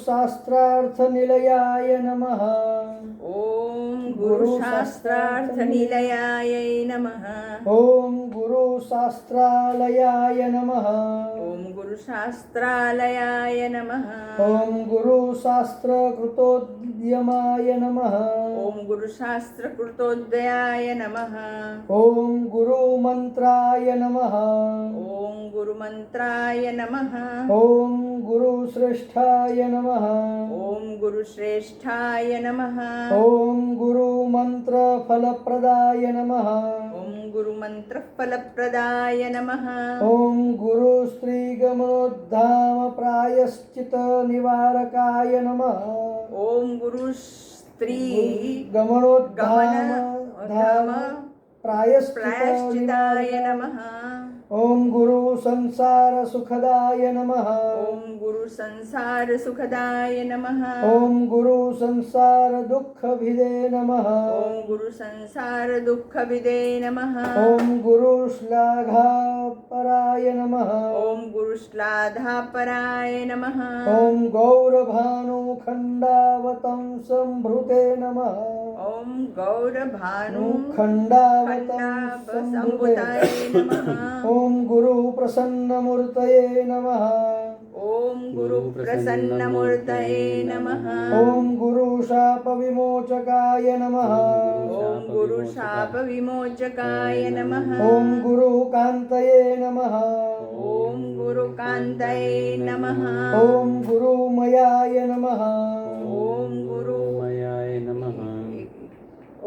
गुरुशास्त्रार्थनिलयाय नमः। ओम गुरुशास्त्रार्थनिलयाय नमः। ओम गुरुशास्त्रालयाय नमः। ओम गुरुशास्त्रालयाय नमः। ओम गुरुशास्त्रकृतोद्यमाय नमः। ओम गुरुशास्त्रकृतोदयाय नमः। ओम गुरुमन्त्राय नमः। ओम गुरुमन्त्राय नमः। ओम गुरुश्रेष्ठाय नमः। ओम गुरुश्रेष्ठाय नमः। ओम गुरुमन्त्रफलप्रदाय नमः। ओम गुरुमन्त्रफलप्रदाय नमः। ओम गुरुस्त्रीगमनोद्धाम प्रायश्चित्तनिवारकाय नमः। ओम गुरुस्त्री गमनोद्धाम धाम प्रायश्चिताय प्रायश्चित्ताय नमः। ओम गुरु संसार सुखदाय नमः। ओम गुरु संसार सुखदाय नमः। ओम गुरु संसार दुःखभिदे नमः। ओम गुरु संसार दुःखविदे नमः। ओम गुरु श्लाघापराय नमः। ओम गुरु श्लाघापराय नमः। ओम गौरभानुखण्डावतं संभृते नमः। ओम गौरभानु खण्डावतं संभुताय नमः। ओम गुरु प्रसन्नमूर्तये नमः। ओम गुरु प्रसन्नमूर्तये नमः। ओम गुरु शाप विमोचकाय नमः। ओम गुरु शाप विमोचकाय नमः। ओम गुरु कांतये नमः। ओम गुरु कांतये नमः। ओम गुरुमयाय नमः। ओम गुरुमयाय नमः।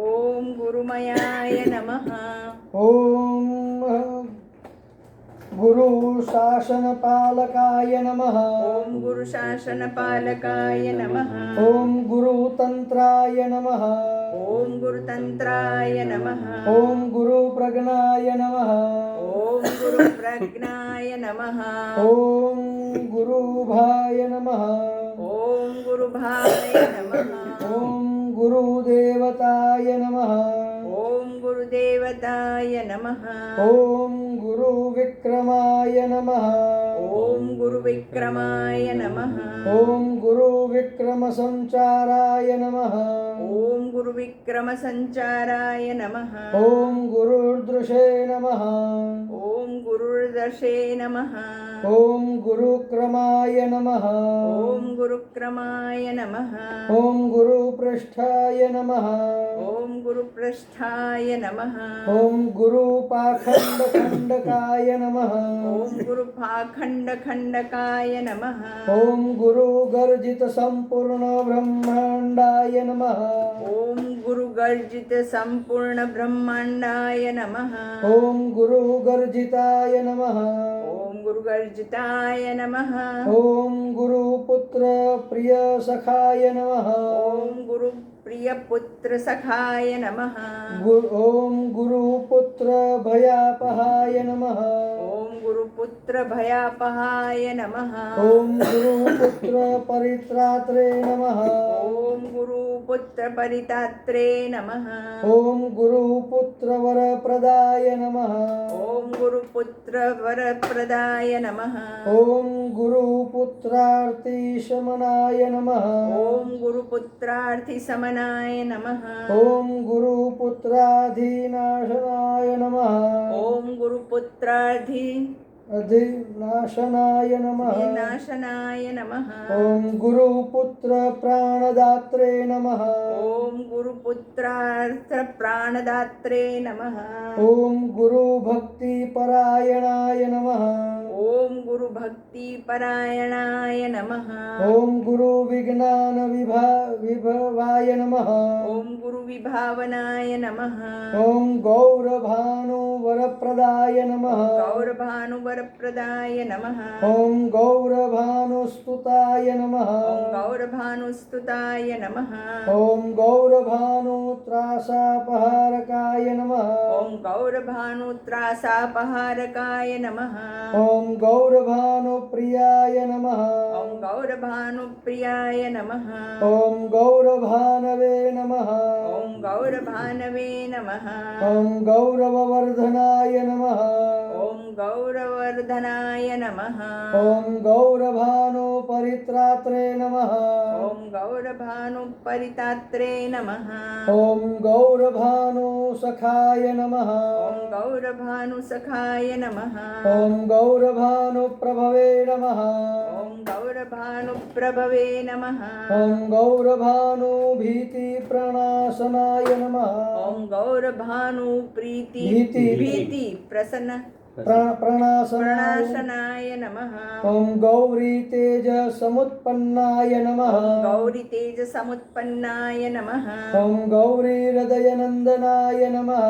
ओम गुरुमयाय नमः। ओम गुरु शासनपालकाय नमः। ओम गुरु शासनपालकाय नमः। ओम गुरु तंत्राय नमः। ओम गुरु तंत्राय नमः। ओम गुरु प्रज्ञाय नमः। ओम गुरु प्रज्ञाय नमः। ओम गुरुभाय नमः। ओम गुरुभाय नमः। ओम गुरुदेवताय नमः। ओम गुरुदेवताय नमः। ओम गुरुविक्रमाय नमः। ओम गुरुविक्रमाय नमः। ओम गुरुविक्रमसञ्चाराय नमः। ओम गुरुविक्रमसञ्चाराय नमः। ओम गुरुर्दृशे नमः। ओम गुरुर्दशे नमः। ओम गुरुक्रमाय नमः। ओम गुरुक्रमाय नमः। ओम गुरुपृष्ठाय नमः। ओम गुरुपृष्ठाय नमः। ओम गुरुपाखण्डखण्डकाय नमः। ओम गुरुपाखण्डखण्डकाय नमः। ओम गुरुगर्जितसम्पूर्णब्रह्माण्डाय नमः। ओम गुरुगर्जितसम्पूर्णब्रह्माण्डाय नमः। ओम गुरुगर्जिताय नमः। ओम गुरुगर्जिताय नमः। ओम गुरुपुत्रप्रियसखाय नमः। ओम गुरुप्रियपुत्रसखाय नमः। ओम गुरुपुत्रभयापहाय नमः। ओम गुरुपुत्रभयापहाय नमः। ओम गुरुपुत्रपरित्रात्रे नमः। ओम गुरुपुत्रपरित्रात्रे नमः। ओम गुरुपुत्रवरप्रदाय नमः। ओम गुरुपुत्रवरप्रदाय नमः। ओम गुरुपुत्रार्तिशमनाय नमः। ओम गुरुपुत्रार्थिसमनाय नमः। ओम गुरुपुत्राधिनाशनाय नमः। ओम अधिनाशनाय नमः। विनाशनाय नमः। ओम गुरुपुत्रप्राणदात्रे नमः। ओम गुरुपुत्रार्थप्राणदात्रे नमः। ओम गुरुभक्तिपरायणाय नमः। ओम गुरुभक्तिपरायणाय नमः। ओम गुरुविज्ञानविभवाय नमः। ओम गुरुविभावनाय नमः। ओम गौरभानुवरप्रदाय नमः। गौरभानुवरप्रदाय नमः। ओम गौरभानुस्तुताय नमः। ओम गौरभानुस्तुताय नमः। ओम गौरभानुत्रासापहारकाय नमः। ओम गौरभानुत्रासापहारकाय नमः। ओम गौरभानुप्रियाय नमः। ओम गौरभानुप्रियाय नमः। ओम गौरभानवे नमः। ओम गौरभानवे नमः। ओम गौरववर्धनाय नमः। ओम गौरवर्धनाय नमः ॐ गौरभानुपरित्रात्रे नमः ॐ गौरभानुपरितात्रे नमः ॐ गौरभानुसखाय नमः ॐ गौरभानुसखाय नमः ॐ गौरभानुप्रभवे नमः ॐ गौरभानुप्रभवे नमः ॐ गौरभानुभीतिप्रणाशनाय नमः ॐ गौरभानुप्रीति भीति प्रसन्न प्रणाशनाय प्रणाशनाय नमः ॐ गौरीतेजसमुत्पन्नाय नमः ॐ गौरीतेजसमुत्पन्नाय नमः ॐ गौरीहृदयनन्दनाय नमः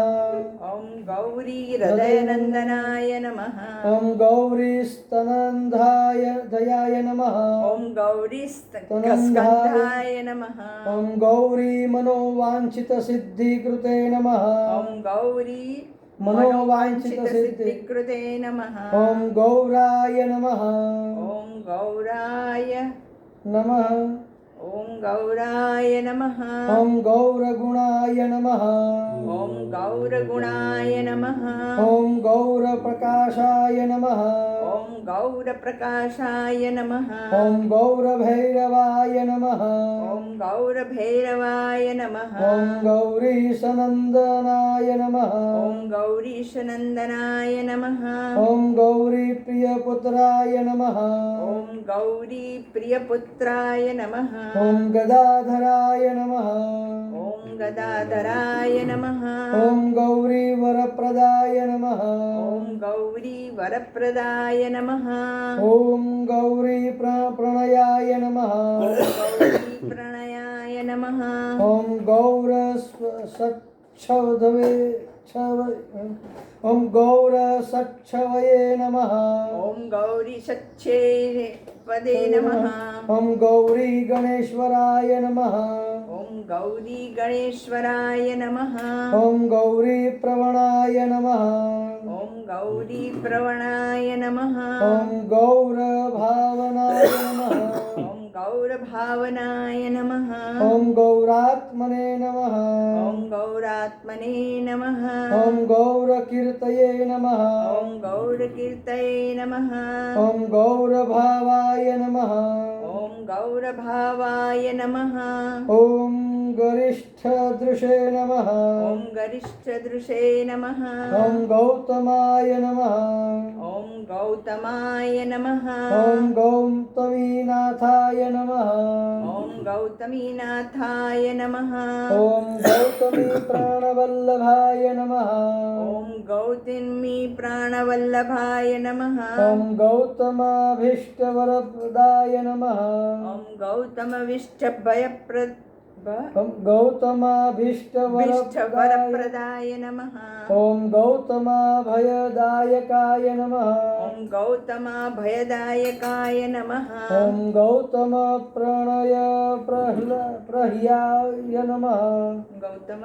ॐ गौरीहृदयनन्दनाय नमः ॐ गौरीस्तनन्धाय दयाय नमः ॐ गौरीस्कन्धाय नमः ॐ गौरीमनोवाञ्छितसिद्धिकृते नमः ॐ गौरी मनोवाञ्छितसिद्धिकृते मनोवाञ्छितसिद्धिकृते नमः ॐ गौराय नमः ॐ गौराय नमः ॐ गौराय नमः ॐ गौरगुणाय नमः ॐ गौरगुणाय नमः ॐ गौरप्रकाशाय नमः ॐ गौरप्रकाशाय नमः ॐ गौरभैरवाय नमः ॐ गौरभैरवाय नमः ॐ गौरीशनन्दनाय नमः ॐ गौरीशनन्दनाय नमः ॐ गौरीप्रियपुत्राय नमः ॐ गौरीप्रियपुत्राय नमः ॐ गदाधराय नमः ॐ गदाधराय नमः ॐ गौरीवरप्रदाय नमः ॐ गौरीवरप्रदाय नमः ॐ गौरीप्रणयाय नमः ॐ गौरीप्रणयाय नमः ॐ गौरसच्छवधवे ॐ गौरसच्छवये नमः ॐ गौरीशच्छे पदे नमः ॐ गौरीगणेश्वराय नमः ॐ गौरीगणेश्वराय नमः ॐ गौरीप्रवणाय नमः ॐ गौरीप्रवणाय नमः ॐ गौरभावनाय नमः ॐ गौरभावनाय नमः ॐ गौरात्मने नमः ॐ गौरात्मने नमः ॐ गौरकीर्तये नमः ॐ गौरकीर्तये नमः ॐ गौरभावाय नमः ॐ गौरभावाय नमः ॐ गरिष्ठदृशे नमः ॐ गरिष्ठदृशे नमः ॐ गौतमाय नमः ॐ गौतमाय नमः ॐ गौतमीनाथाय नमः ॐ गौतमीनाथाय नमः ॐ गौतमी प्राणवल्लभाय नमः ॐ गौतमी प्राणवल्लभाय नमः ॐ गौतमाभीष्टवरप्रदाय नमः ॐ गौतमविष्टभयप्रद ॐ गौतमाभीष्टवरप्रदाय विष्टवरप्रदाय नमः ॐ गौतमाभयदायकाय नमः ॐ गौतमाभयदायकाय नमः ॐ गौतमप्रणयप्रह्याय नमः गौतम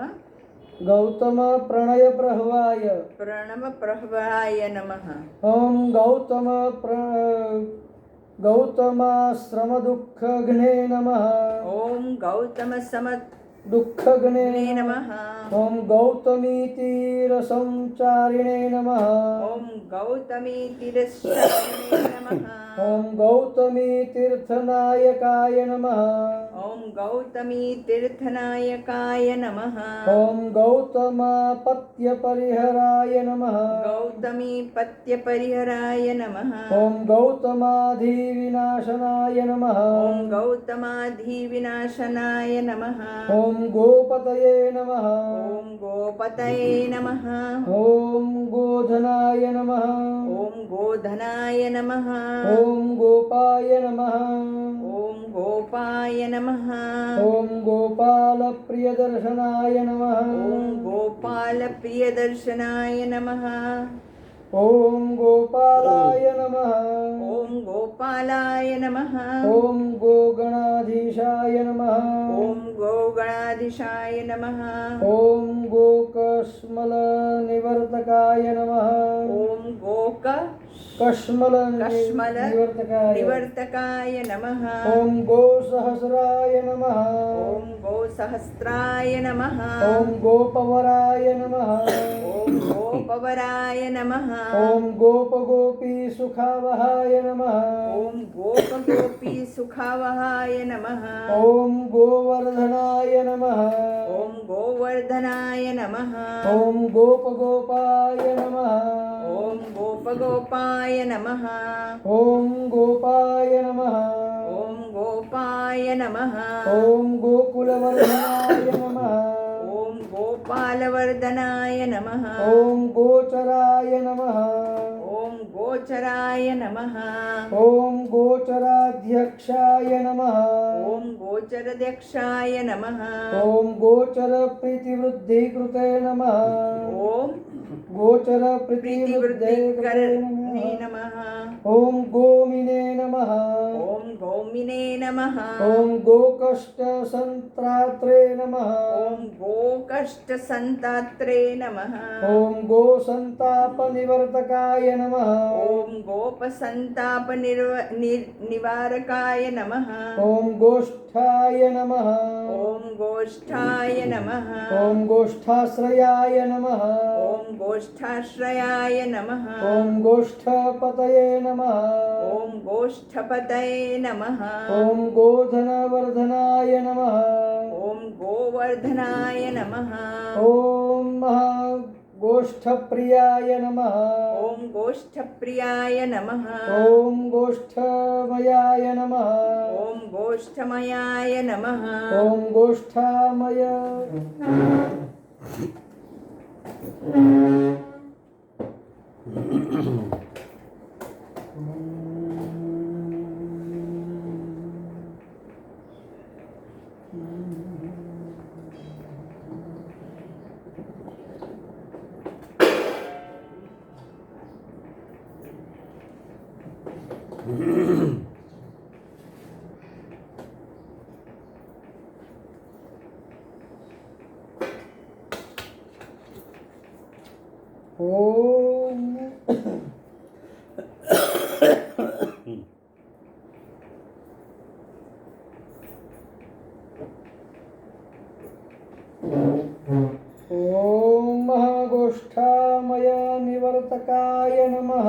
गौतमप्रणयप्रह्वाय प्रणवप्रभवाय नमः ॐ गौतमाश्रमदुःखघ्ने नमः ॐ गौतमसमद् दुःखघ्ने नमः ॐ गौतमीतीरसञ्चारिणे नमः ॐ गौतमीतीरश्चारिणे नमः ॐ गौतमीतीर्थनायकाय नमः ॐ गौतमीतीर्थनायकाय नमः ॐ गौतमापत्यपरिहराय नमः गौतमीपत्यपरिहराय नमः ॐ गौतमाधिविनाशनाय नमः ॐ गौतमाधिविनाशनाय नमः ॐ गोपतये नमः ॐ गोपतये नमः ॐ गोधनाय नमः ॐ गोधनाय नमः ॐ गोपाय नमः ॐ गोपाय नमः ॐ गोपालप्रियदर्शनाय नमः ॐ गोपालप्रियदर्शनाय नमः ॐ गोपालाय नमः ॐ गोपालाय नमः ॐ गोगणाधीशाय नमः ॐ गोगणाधीशाय नमः ॐ गोकश्मलनिवर्तकाय नमः ॐ गोक कश्मल कश्मल निवर्तकाय निवर्तकाय नमः ॐ गोसहस्राय नमः ॐ गोसहस्राय नमः ॐ गोपवराय नमः ॐ गोपवराय नमः ॐ गोपगोपी सुखावहाय नमः ॐ गोपगोपी सुखावहाय नमः ॐ गोवर्धनाय नमः ॐ गोवर्धनाय नमः ॐ गोपगोपाय नमः ॐ गोपगोपाय नमः ॐ गोपाय नमः ॐ गोपाय नमः ॐ गोकुलवर्धनाय नमः ॐ गोपालवर्धनाय नमः ॐ गोचराय नमः ॐ गोचराय नमः ॐ गोचराध्यक्षाय नमः ॐ गोचरध्यक्षाय नमः ॐ गोचरप्रीतिवृद्धिकृते नमः ॐ गोचरप्रीतिवृद्धे कृते प्रीतिवृद्धिकरणे नमः नमः ॐ गोमिने नमः ॐ गौमिने नमः ॐ गोकष्टसन्त्रात्रे नमः ॐ गोकष्टसन्तात्रे नमः ॐ गोसन्तापनिवर्तकाय नमः ॐ गोपसन्तापनिवारकाय नमः ॐ गोष्ठाय नमः ॐ गोष्ठाय नमः ॐ गोष्ठाश्रयाय नमः ॐ गोष्ठाश्रयाय नमः ॐ गोष्ठपतये नमः ॐ गोष्ठपतये नमः ॐ गोधनवर्धनाय नमः ॐ गोवर्धनाय नमः ॐ महागोष्ठप्रियाय नमः ॐ गोष्ठप्रियाय नमः ॐ गोष्ठमयाय नमः ॐ गोष्ठमयाय नमः ॐ गोष्ठामय ॐ महागोष्ठामय निवर्तकाय नमः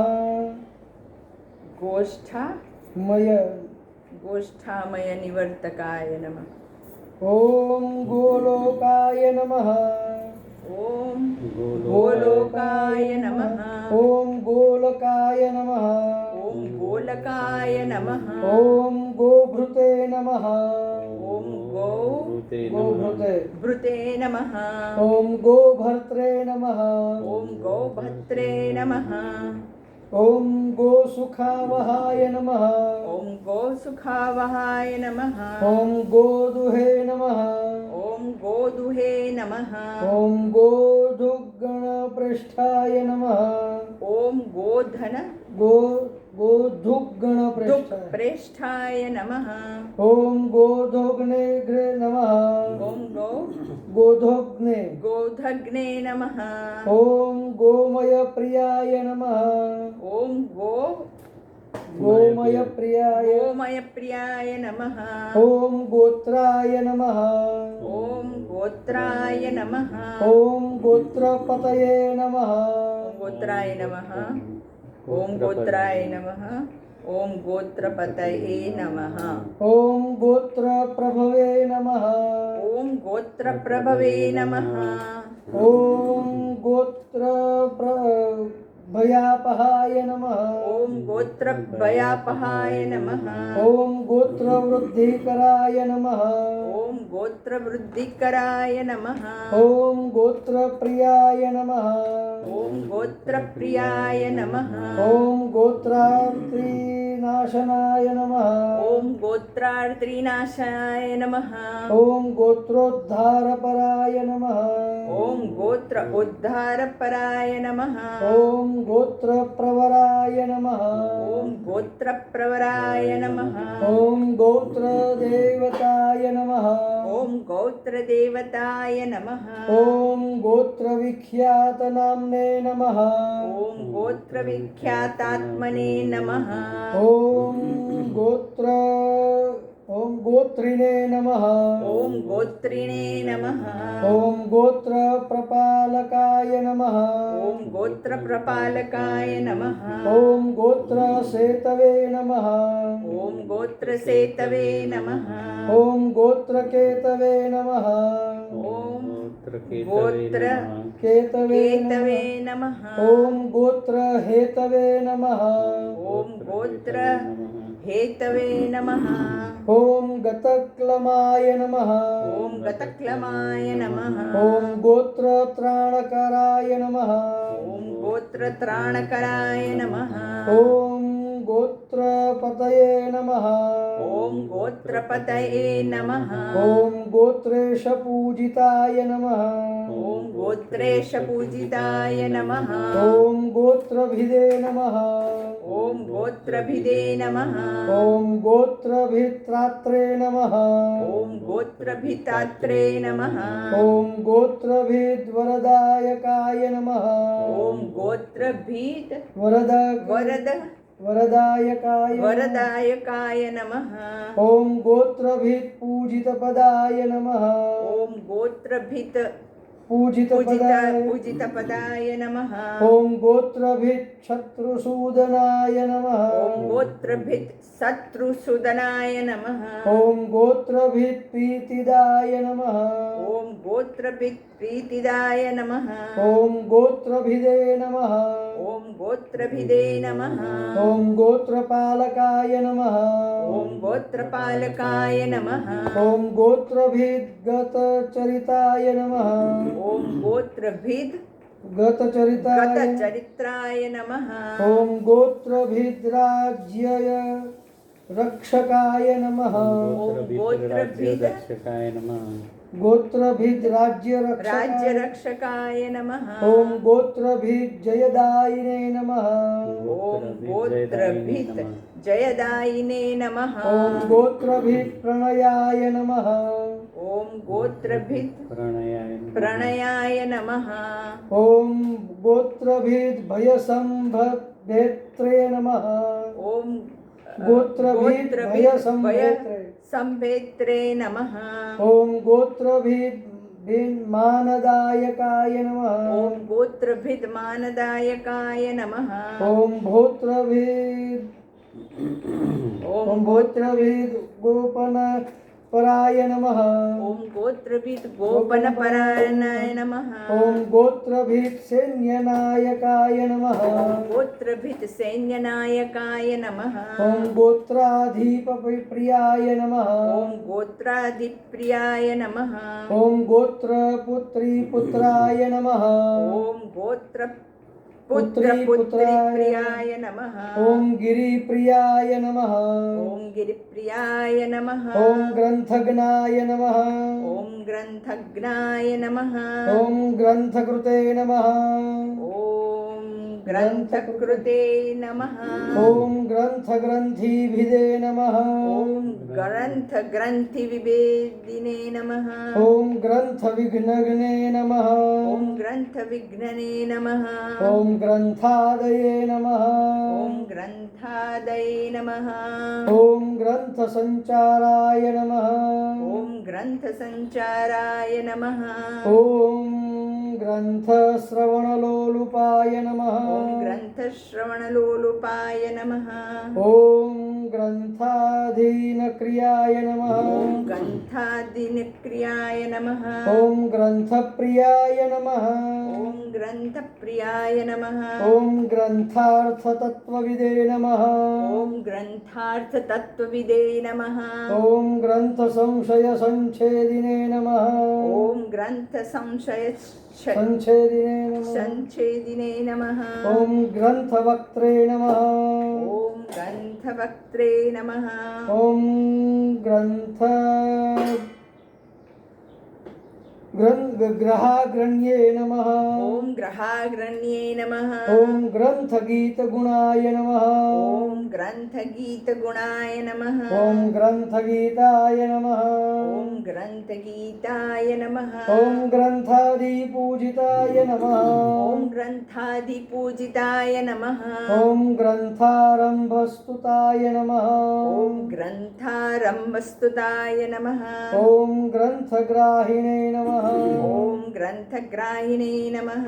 गोष्ठामय निवर्तकाय नमः ॐ गोलोकाय नमः ॐ गोलोकाय नमः ॐ गोलकाय नमः ॐ गोलकाय नमः ॐ गोभृते नमः ॐ गोभृते नमः ॐ गोभर्त्रे नमः ॐ गोभद्रे नमः ॐ गोसुखावहाय नमः ॐ गोसुखावहाय नमः ॐ गोदुहे नमः ॐ गोदुहे नमः ॐ गोधुग्गणपृष्ठाय नमः ॐ गोधुग्गणपृष्ठाय प्रेष्ठाय नमः ॐ गोधोग्नेघ्रे नमः ॐ गोधग्ने नमः ॐ गोमयप्रियाय नमः ॐ गोमयप्रियाय नमः ॐ गोत्राय नमः ॐ गोत्राय नमः ॐ गोत्रपतये नमः गोत्राय नमः ॐ गोत्राय नमः ॐ गोत्रपतये नमः ॐ गोत्रप्रभवे नमः ॐ गोत्रप्रभवे नमः ॐ गोत्रभयापहाय नमः ॐ गोत्रभयापहाय नमः ॐ गोत्रवृद्धिकराय नमः ॐ गोत्रवृद्धिकराय नमः ॐ गोत्रप्रियाय नमः ॐ गोत्रप्रियाय नमः ॐ गोत्रार्त्रिनाशनाय नमः ॐ गोत्रार्त्रिनाशाय नमः ॐ गोत्रोद्धारपराय नमः ॐ गोत्र उद्धारपराय नमः ॐ गोत्रप्रवराय नमः ॐ गोत्रप्रवराय नमः ॐ गोत्रदेवताय नमः ॐ गोत्रदेवताय नमः ॐ गोत्रविख्यातनाम्ने नमः ॐ गोत्रविख्यातात्मने नमः ॐ गोत्रिणे नमः ॐ गोत्रिणे नमः ॐ गोत्रप्रपालकाय नमः ॐ गोत्रप्रपालकाय नमः ॐ गोत्रसेतवे नमः ॐ गोत्रसेतवे नमः ॐ गोत्रकेतवे नमः ॐ गोत्र केतवे नमः ॐ गोत्रहेतवे नमः ॐ गोत्र हेतवे नमः ॐ गतक्लमाय नमः ॐ गतक्लमाय नमः ॐ गोत्रत्राणकराय नमः ॐ गोत्रत्राणकराय नमः ॐ गोत्रपतये नमः ॐ गोत्रपतये नमः ॐ गोत्रेशपूजिताय नमः ॐ गोत्रेशपूजिताय नमः ॐ गोत्रभिदे नमः ॐ गोत्रभिदे नमः ॐ गोत्रभित्रात्रे नमः ॐ गोत्रभितात्रे नमः ॐ गोत्रभिद्वरदायकाय नमः ॐ गोत्रभीत वरदायकाय वरदायकाय नमः ॐ गोत्रभित्पूजितपदाय नमः ॐ गोत्रभित पूजितपदाय पूजितपदाय नमः ॐ गोत्रभिच्छत्रुसूदनाय नमः ॐ गोत्रभित शत्रुसूदनाय नमः ॐ गोत्रभित्प्रीतिदाय नमः ॐ गोत्रभित प्रीतिदाय नमः ॐ गोत्रभिदे नमः ॐ गोत्रभिदे नमः ॐ गोत्रपालकाय नमः ॐ गोत्रपालकाय नमः ॐ गोत्रभिद्गतचरिताय नमः ॐ गोत्रभिद गतचरिताय नमः ॐ गोत्रभिद्राज्यय रक्षकाय नमः गोत्रभिद्रक्षकाय नमः गोत्रभिद्राज्यरक्षकाय राज्यरक्षकाय नमः ॐ गोत्रभिज्जयदायिने नमः ॐ गोत्रभित जयदायिने नमः ॐ गोत्रभिप्रणयाय नमः ॐ गोत्रभित प्रणयाय नमः ॐ गोत्रभिद्भयसम्भवेत्रे नमः ॐ गोत्रभिद्भयसम्भवेत्रे संभेत्रे नमः ॐ गोत्रभिद्मानदायकाय नमः ॐ गोत्रभिद मानदायकाय नमः ॐ भोत्रभिद् ॐ भोत्रभिद् गोपनपराय नमः ॐ गोत्रभिद गोपनपरायणाय नमः ॐ गोत्रभिद् सैन्यनायकाय नमः गोत्रभिद सैन्यनायकाय नमः ॐ गोत्राधिपप्रियाय नमः ॐ गोत्रादिप्रियाय नमः ॐ गोत्रपुत्रीपुत्राय नमः ॐ गोत्रपुत्रपुत्रीप्रियाय नमः ॐ गिरिप्रियाय नमः ॐ गिरिप्रियाय नमः ॐ ग्रन्थज्ञाय नमः ॐ ग्रन्थज्ञाय नमः ॐ ग्रन्थकृते नमः ॐ ग्रन्थकृते नमः ॐ ग्रन्थग्रन्थिभिदे नमः ॐ ग्रन्थग्रन्थिविभेदिने नमः ॐ ग्रन्थविघ्नघ्ने नमः ॐ ग्रन्थविघ्नने नमः ॐ ग्रन्थादये नमः ॐ ग्रन्थादये नमः ॐ ग्रन्थसञ्चाराय नमः ॐ ग्रन्थसञ्चाराय नमः ॐ ग्रन्थश्रवणलोलुपाय नमः ॐ ग्रन्थश्रवणलोलुपाय नमः ॐ ग्रन्थाधीनक्रियाय नमः ॐ ग्रन्थादिनक्रियाय नमः ॐ ग्रन्थप्रियाय नमः ॐ ग्रन्थप्रियाय नमः ॐ ग्रन्थार्थतत्त्वविदे नमः ॐ ग्रन्थार्थतत्त्वविदे नमः ॐ ग्रन्थसंशयसञ्छेदिने नमः ॐ ग्रन्थसंशय संच्छेदिने नमः संच्छेदिने नमः ॐ ग्रन्थवक्त्रे नमः ॐ ग्रन्थवक्त्रे नमः ॐ ग्रन्थ ग्रहाग्रण्ये नमः ॐ ग्रहाग्रण्ये नमः ॐ ग्रन्थगीतगुणाय नमः ॐ ग्रन्थगीतगुणाय नमः ॐ ग्रन्थगीताय नमः ॐ ग्रन्थगीताय नमः ॐ ग्रन्थादिपूजिताय नमः ॐ ग्रन्थादिपूजिताय नमः ॐ ग्रन्थारम्भस्तुताय नमः ॐ ग्रन्थारम्भस्तुताय नमः ॐ ग्रन्थग्राहिणे नमः ॐ ग्रन्थग्राहिणे नमः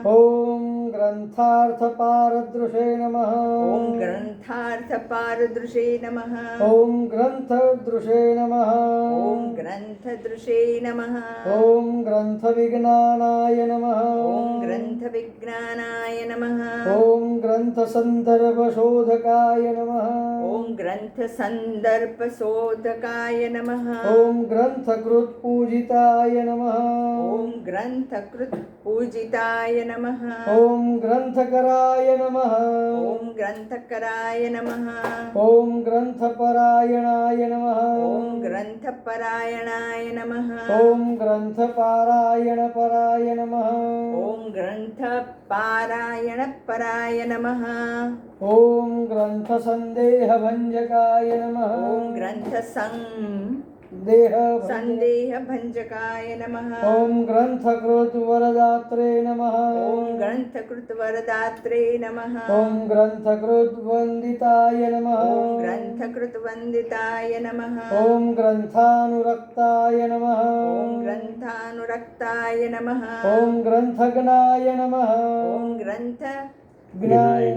ॐ ग्रन्थार्थपारदृशे नमः ॐ ग्रन्थार्थपारदृशे नमः ॐ ग्रन्थदृशे नमः ॐ ग्रन्थदृशे नमः ॐ ग्रन्थविज्ञानाय नमः ॐ ग्रन्थविज्ञानाय नमः ॐ ग्रन्थसन्दर्भशोधकाय नमः ॐ ग्रन्थसन्दर्भशोधकाय नमः ॐ ग्रन्थकृत्पूजिताय नमः ॐ ग्रन्थकृत्पूजिताय नमः ॐ ग्रन्थकराय नमः ॐ ग्रन्थकराय नमः ॐ ग्रन्थपरायणाय नमः ॐ ग्रन्थपरायणाय नमः ॐ ग्रन्थपारायणपराय नमः ॐ ग्रन्थपारायणपराय नमः ॐ ग्रन्थसन्देहभञ्जकाय नमः ॐ ग्रन्थसन्देहभञ्जकाय नमः ॐ ग्रन्थकृद्वरदात्रे नमः ॐ ग्रन्थकृतवरदात्रे नमः ॐ ग्रन्थकृद्वन्दिताय नमः ॐ ग्रन्थकृतवन्दिताय नमः ॐ ग्रन्थानुरक्ताय नमः ॐ ग्रन्थानुरक्ताय नमः ॐ ग्रन्थज्ञाय नमः ॐ ग्रन्थज्ञाय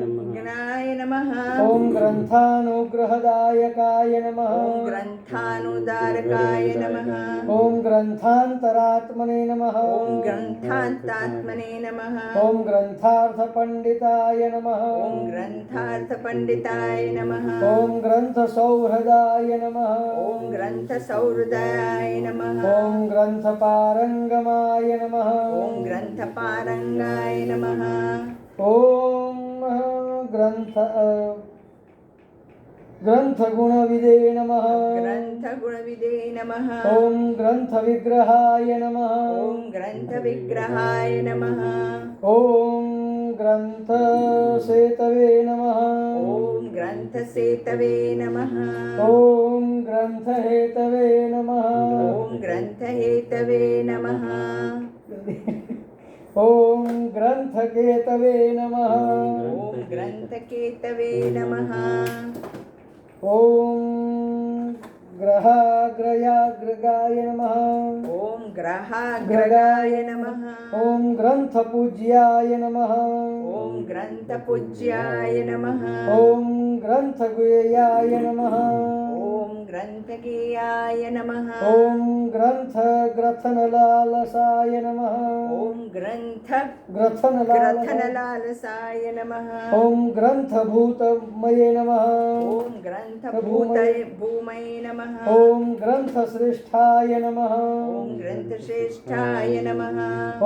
नमः ॐ ग्रन्थानुग्रहदायकाय नमः ॐ ग्रन्थानुदारकाय नमः ॐ ग्रन्थान्तरात्मने नमः ॐ ग्रन्थान्तात्मने नमः ॐ ग्रन्थार्थपण्डिताय नमः ॐ ग्रन्थार्थपण्डिताय नमः ॐ ग्रन्थसौहृदाय नमः ॐ ग्रन्थसौहृदाय नमः ॐ ग्रन्थपारङ्गमाय नमः ॐ ग्रन्थपारङ्गाय नमः ॐ ग्रन्थगुणविदे नमः ग्रन्थगुणविदे नमः ॐ ग्रन्थविग्रहाय नमः ॐ ग्रन्थविग्रहाय नमः ॐ ग्रन्थसेतवे नमः ॐ ग्रन्थसेतवे नमः ॐ ग्रन्थहेतवे नमः ॐ ग्रन्थहेतवे नमः ॐ ग्रन्थकेतवे नमः ॐ ग्रन्थकेतवे नमः ॐ ग्रहाग्रयाग्रगाय नमः ॐ ग्रहाग्रगाय नमः ॐ ग्रन्थपूज्याय नमः ॐ ग्रन्थपूज्याय नमः ॐ ग्रन्थगुह्याय नमः ॐ ग्रन्थगेयाय नमः ॐ ग्रन्थग्रथनलालसाय नमः ॐ ग्रथनलालसाय ग्रन्थलालसाय नमः ॐ ग्रन्थभूतमये नमः ॐ ग्रन्थभूमये नमः ॐ ग्रन्थश्रेष्ठाय नमः ॐ ग्रन्थश्रेष्ठाय नमः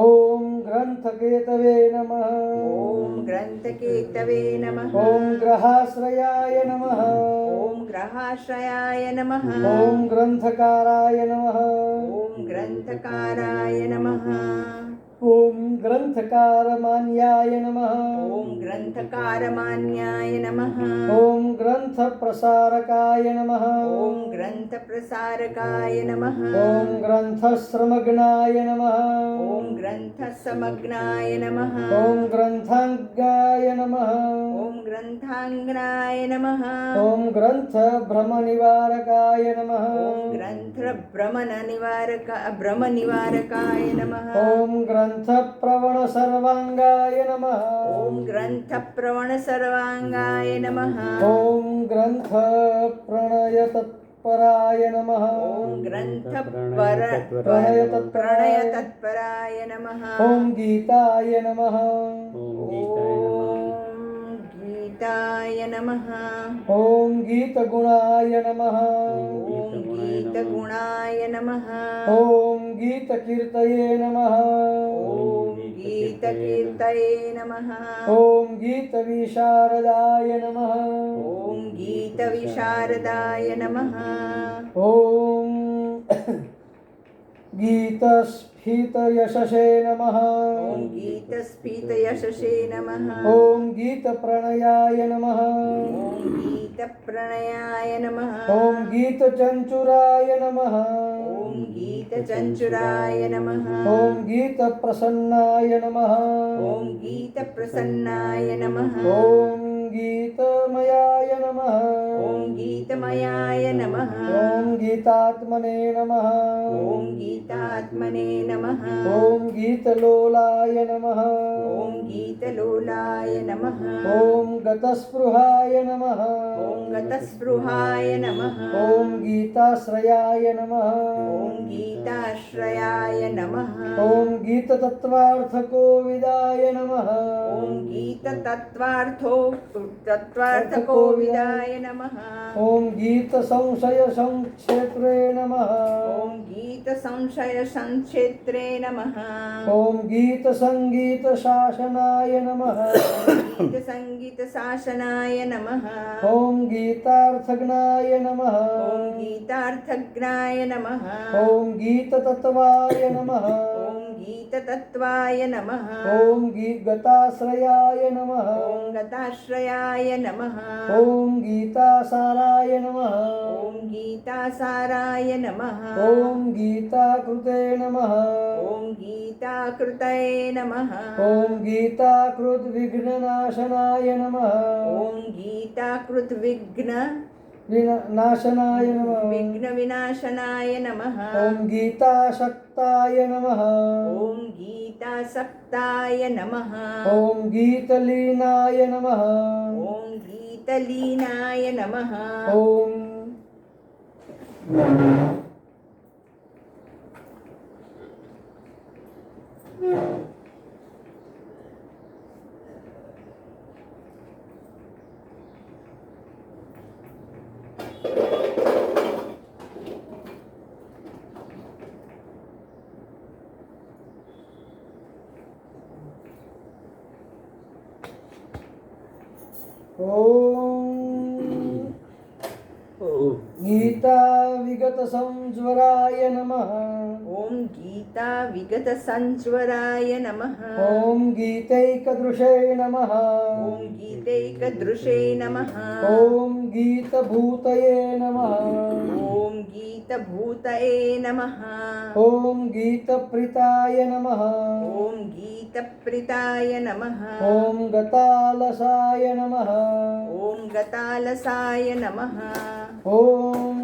ॐ ग्रन्थकेतवे नमः ॐ ग्रन्थकेतवे नमः ॐ ग्रहाश्रयाय नमः ॐ ग्रहाश्रयाय नमः ॐ ग्रन्थकाराय नमः ॐ ग्रन्थकाराय नमः ॐ ग्रन्थकारमान्याय नमः ॐ ग्रन्थकारमान्याय नमः ॐ ग्रन्थप्रसारकाय नमः ॐ ग्रन्थप्रसारकाय नमः ॐ ग्रन्थश्रमग्नाय नमः ॐ ग्रन्थसमग्नाय नमः ॐ ग्रन्थाङ्गाय नमः ॐ ग्रन्थाङ्गाय नमः ॐ ग्रन्थभ्रमनिवारकाय नमः ॐ ग्रन्थभ्रमनिवारकाय नमः ॐ ग्रन्थप्रवणसर्वाङ्गाय नमः ॐ ग्रन्थप्रवणसर्वाङ्गाय नमः ॐ ग्रन्थप्रणयतत्पराय नमः ॐ ग्रन्थप्रणयतत्पराय नमः ॐ गीताय नमः गीताय नमः ॐ गीतगुणाय नमः ॐ गीतगुणाय नमः ॐ गीतकीर्तये नमः ॐ गीतकीर्तये नमः ॐ गीतविशारदाय नमः ॐ गीतविशारदाय नमः ॐ गीतस्फीतयशसे नमः ॐ गीतस्फीतयशसे नमः ॐ गीतप्रणयाय नमः ॐ गीतप्रणयाय नमः ॐ गीतचञ्चुराय नमः ॐ गीतचञ्चुराय नमः ॐ गीतप्रसन्नाय नमः ॐ गीतप्रसन्नाय नमः ॐ गीतमयाय नमः ॐ गीतमयाय नमः ॐ गीतात्मने नमः ॐ गीतात्मने नमः ॐ गीतलोलाय नमः ॐ गीतलोलाय नमः ॐ गतस्पृहाय नमः ॐ गतस्पृहाय नमः ॐ गीताश्रयाय नमः ॐ गीताश्रयाय नमः ॐ गीततत्त्वार्थकोविदाय नमः ॐ तत्त्वार्थकोविदाय नमः ॐ गीतसंशयसंक्षेत्रे नमः ॐ गीतसंशयसंक्षेत्रे नमः ॐ गीतसङ्गीतशासनाय नमः गीतसङ्गीतशासनाय नमः ॐ गीतार्थज्ञाय नमः ॐ गीतार्थज्ञाय नमः ॐ गीततत्त्वाय नमः ॐ गीततत्त्वाय नमः ॐ गताश्रयाय नमः ॐ गताश्रयाय नमः ॐ गीतासाराय नमः ॐ गीतासाराय नमः ॐ गीताकृते नमः ॐ गीताकृतये नमः ॐ गीताकृद्विघ्ननाशनाय नमः ॐ गीताकृद्विघ्न नाशनाय नमः विघ्नविनाशनाय नमः ॐ गीताशक्ताय नमः ॐ गीतासक्ताय नमः ॐ गीतलीनाय नमः ॐ गीतलीनाय नमः ॐ गीता विगतसंज्वराय नमः ॐ गीता विगतसंज्वराय नमः ॐ गीतैकदृशे नमः ॐ गीतैकदृशे नमः ॐ गीतभूतये नमः ॐ गीतभूतये नमः ॐ गीतप्रीताय नमः ॐ गीतप्रीताय नमः ॐ गतालसाय नमः ॐ गतालसाय नमः ॐ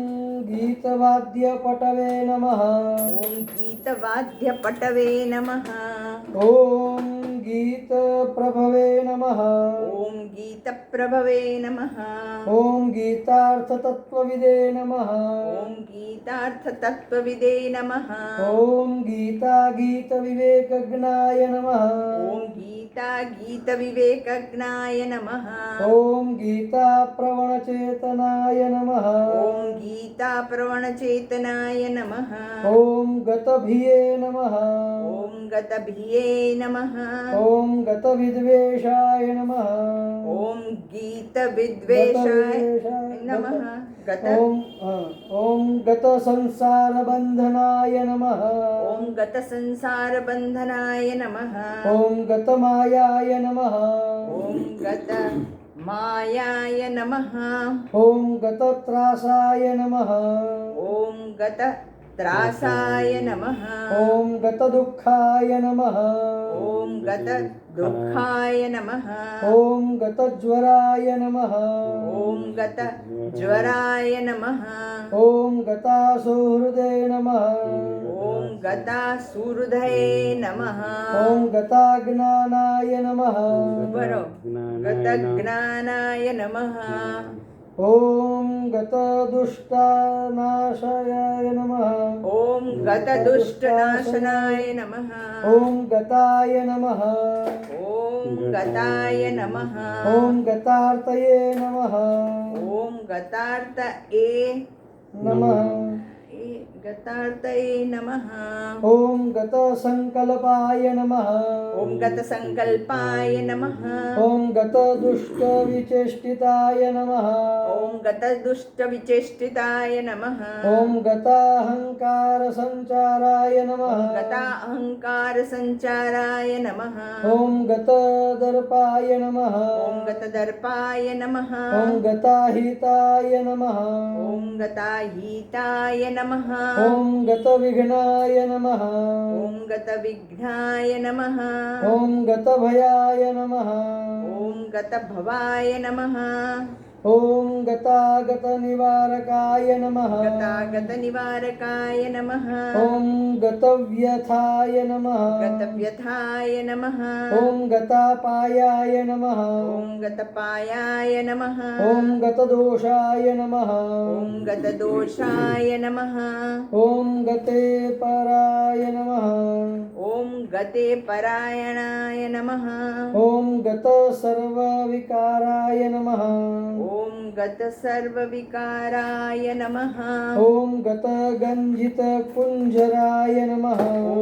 गीतवाद्यपटवे नमः ॐ गीतवाद्यपटवे नमः ॐ गीतप्रभवे नमः ॐ गीतप्रभवे नमः ॐ गीतार्थतत्त्वविदे नमः ॐ गीतार्थतत्त्वविदे नमः ॐ गीतागीतविवेकज्ञाय नमः ॐ गीतविवेकज्ञाय नमः ॐ गीताप्रवणचेतनाय नमः ॐ गीताप्रवणचेतनाय नमः ॐ गतभिये नमः ॐ गतभिये नमः ॐ गतविद्वेषाय नमः ॐ गीतविद्वेषाय नमः ॐ गतसंसारबन्धनाय नमः ॐ गतसंसारबन्धनाय नमः ॐ गतमायाय नमः ॐ गतमायाय नमः ॐ गतत्रासाय नमः ॐ गतत्रासाय नमः ॐ गतदुःखाय नमः ॐ गतदुःखाय नमः ॐ गतज्वराय नमः ॐ गतज्वराय नमः ॐ गतासुहृदे नमः ॐ गतासुहृदये नमः ॐ गताज्ञानाय नमः बरो गतज्ञानाय नमः ॐ गतदुष्टनाशयाय नमः ॐ गतदुष्टनाशनाय नमः ॐ गताय नमः ॐ गताय नमः ॐ गतार्तये नमः ॐ गतार्तये नमः गतार्थये नमः। ॐ गतसङ्कल्पाय नमः। ॐ गतसङ्कल्पाय नमः। ॐ गतदुष्टविचेष्टिताय नमः। ॐ गतदुष्टविचेष्टिताय नमः। ॐ गताहङ्कारसञ्चाराय नमः। गताहङ्कारसञ्चाराय नमः। ॐ गतदर्पाय नमः। ॐ गतदर्पाय नमः। ॐ गताहिताय नमः। ॐ गताहीताय नमः। ॐ गतविघ्नाय नमः। ॐ गतविघ्नाय नमः। ॐ गतभयाय नमः। ॐ गतभवाय नमः। ॐ गतागतनिवारकाय नमः। गतागतनिवारकाय नमः। ॐ गतव्यथाय नमः। गतव्यथाय नमः। ॐ गतापायाय नमः। ॐ गतपायाय नमः। ॐ गतदोषाय नमः। ॐ गतदोषाय नमः। ॐ गते पराय नमः। ॐ गते परायणाय नमः। ॐ गतसर्वविकाराय नमः। ॐ गतसर्वविकाराय नमः। ॐ गतगञ्जितकुञ्जराय नमः। ॐ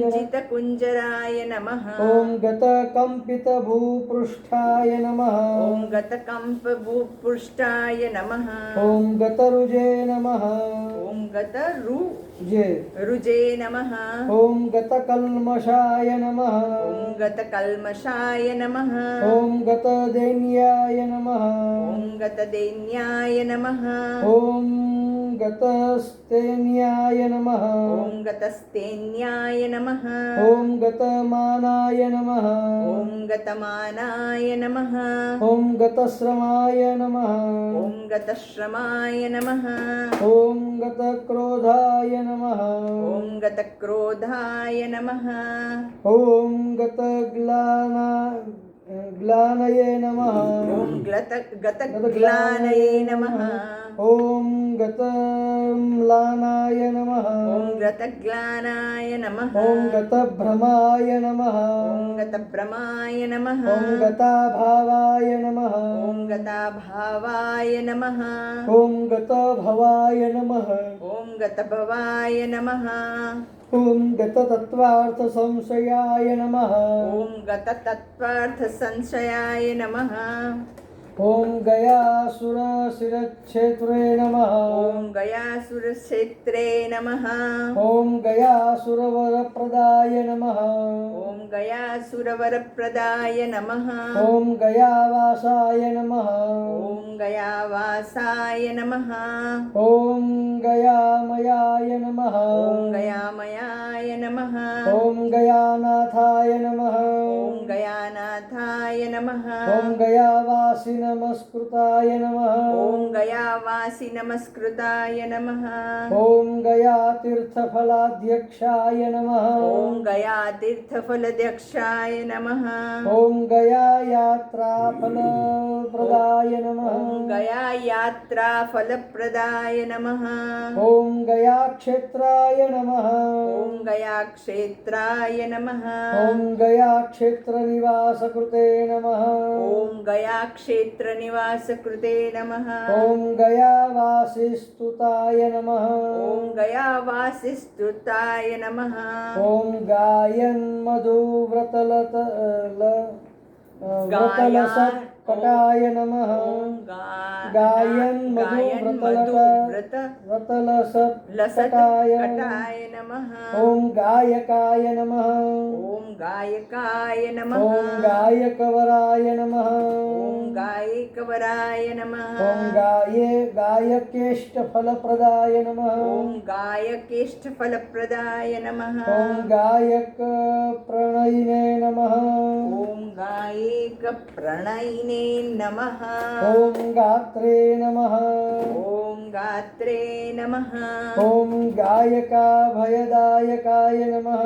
गतगञ्जितकुञ्जराय नमः। ॐ गतकम्पितभूपृष्ठाय नमः। ॐ गतकम्पभूपृष्ठाय नमः। ॐ गतरुजे नमः। ॐ गतरुजे जे नमः। ॐ गतकल्मषाय नमः। ॐ गतकल्मषाय नमः। ॐ गतदैन्याय नमः। ॐ गतदैन्याय नमः। ॐ गतस्तेन्याय नमः। ॐ गतस्तेन्याय नमः। ॐ गतमानाय नमः। ॐ गतमानाय नमः। ॐ गतश्रमाय नमः। ॐ गतश्रमाय नमः। ॐ गतक्रोधाय नमः। ॐ गतक्रोधाय नमः। ॐ ग्लानये नमः। ॐ गतग्लानये नमः। ॐ गतम्लानाय नमः। ॐ गतग्लानाय नमः। ॐ गतभ्रमाय नमः। ॐ गतभ्रमाय नमः। ॐ गताभावाय नमः। ॐ गताभावाय नमः। ॐ गतभवाय नमः। ॐ गतभवाय नमः। ॐ गततत्त्वार्थसंशयाय नमः। ॐ गततत्त्वार्थसंशयाय नमः। ॐ गयासुरशिरच्छेत्रे नमः। ॐ गयासुरक्षेत्रे नमः। ॐ गयासुरवरप्रदाय नमः। ॐ गयासुरवरप्रदाय नमः। ॐ गयावासाय नमः। ॐ गयावासाय नमः। ॐ गयामयाय नमः। ॐ गयामयाय नमः। ॐ गयानाथाय नमः। ॐ गयानाथाय नमः। ॐ गयावासि नमस्कृताय नमः। ॐ गयावासि नमस्कृताय नमः। ॐ गयातीर्थफलाध्यक्षाय नमः। ॐ गयातीर्थफलध्यक्षाय नमः। ॐ गयायात्राफलप्रदाय नमः। ॐ गयायात्राफलप्रदाय नमः। ॐ गयाक्षेत्राय नमः। ॐ गयाक्षेत्राय नमः। ॐ गयाक्षेत्रनिवासकृते नमः। ॐ गयाक्षेत्रनिवासकृते नमः। ॐ गयावासिस्तुताय नमः। ॐ गयावासिस्तुताय नमः। ॐ व्रतलसत्कटाय नमः। व्रतलसत्कटाय नमः। ॐ गायकाय नमः। ॐ गायकाय नमः। ॐ गायकवराय नमः। ॐ गायकवराय नमः। ॐ गायकेष्टफलप्रदाय नमः। ॐ गायकेष्टफलप्रदाय नमः। ॐ गायकप्रणयिने नमः। ॐ गायकप्रणयिने नमः। ॐ गात्रे नमः। ॐ गात्रे नमः। ॐ गायकाभयदायकाय नमः।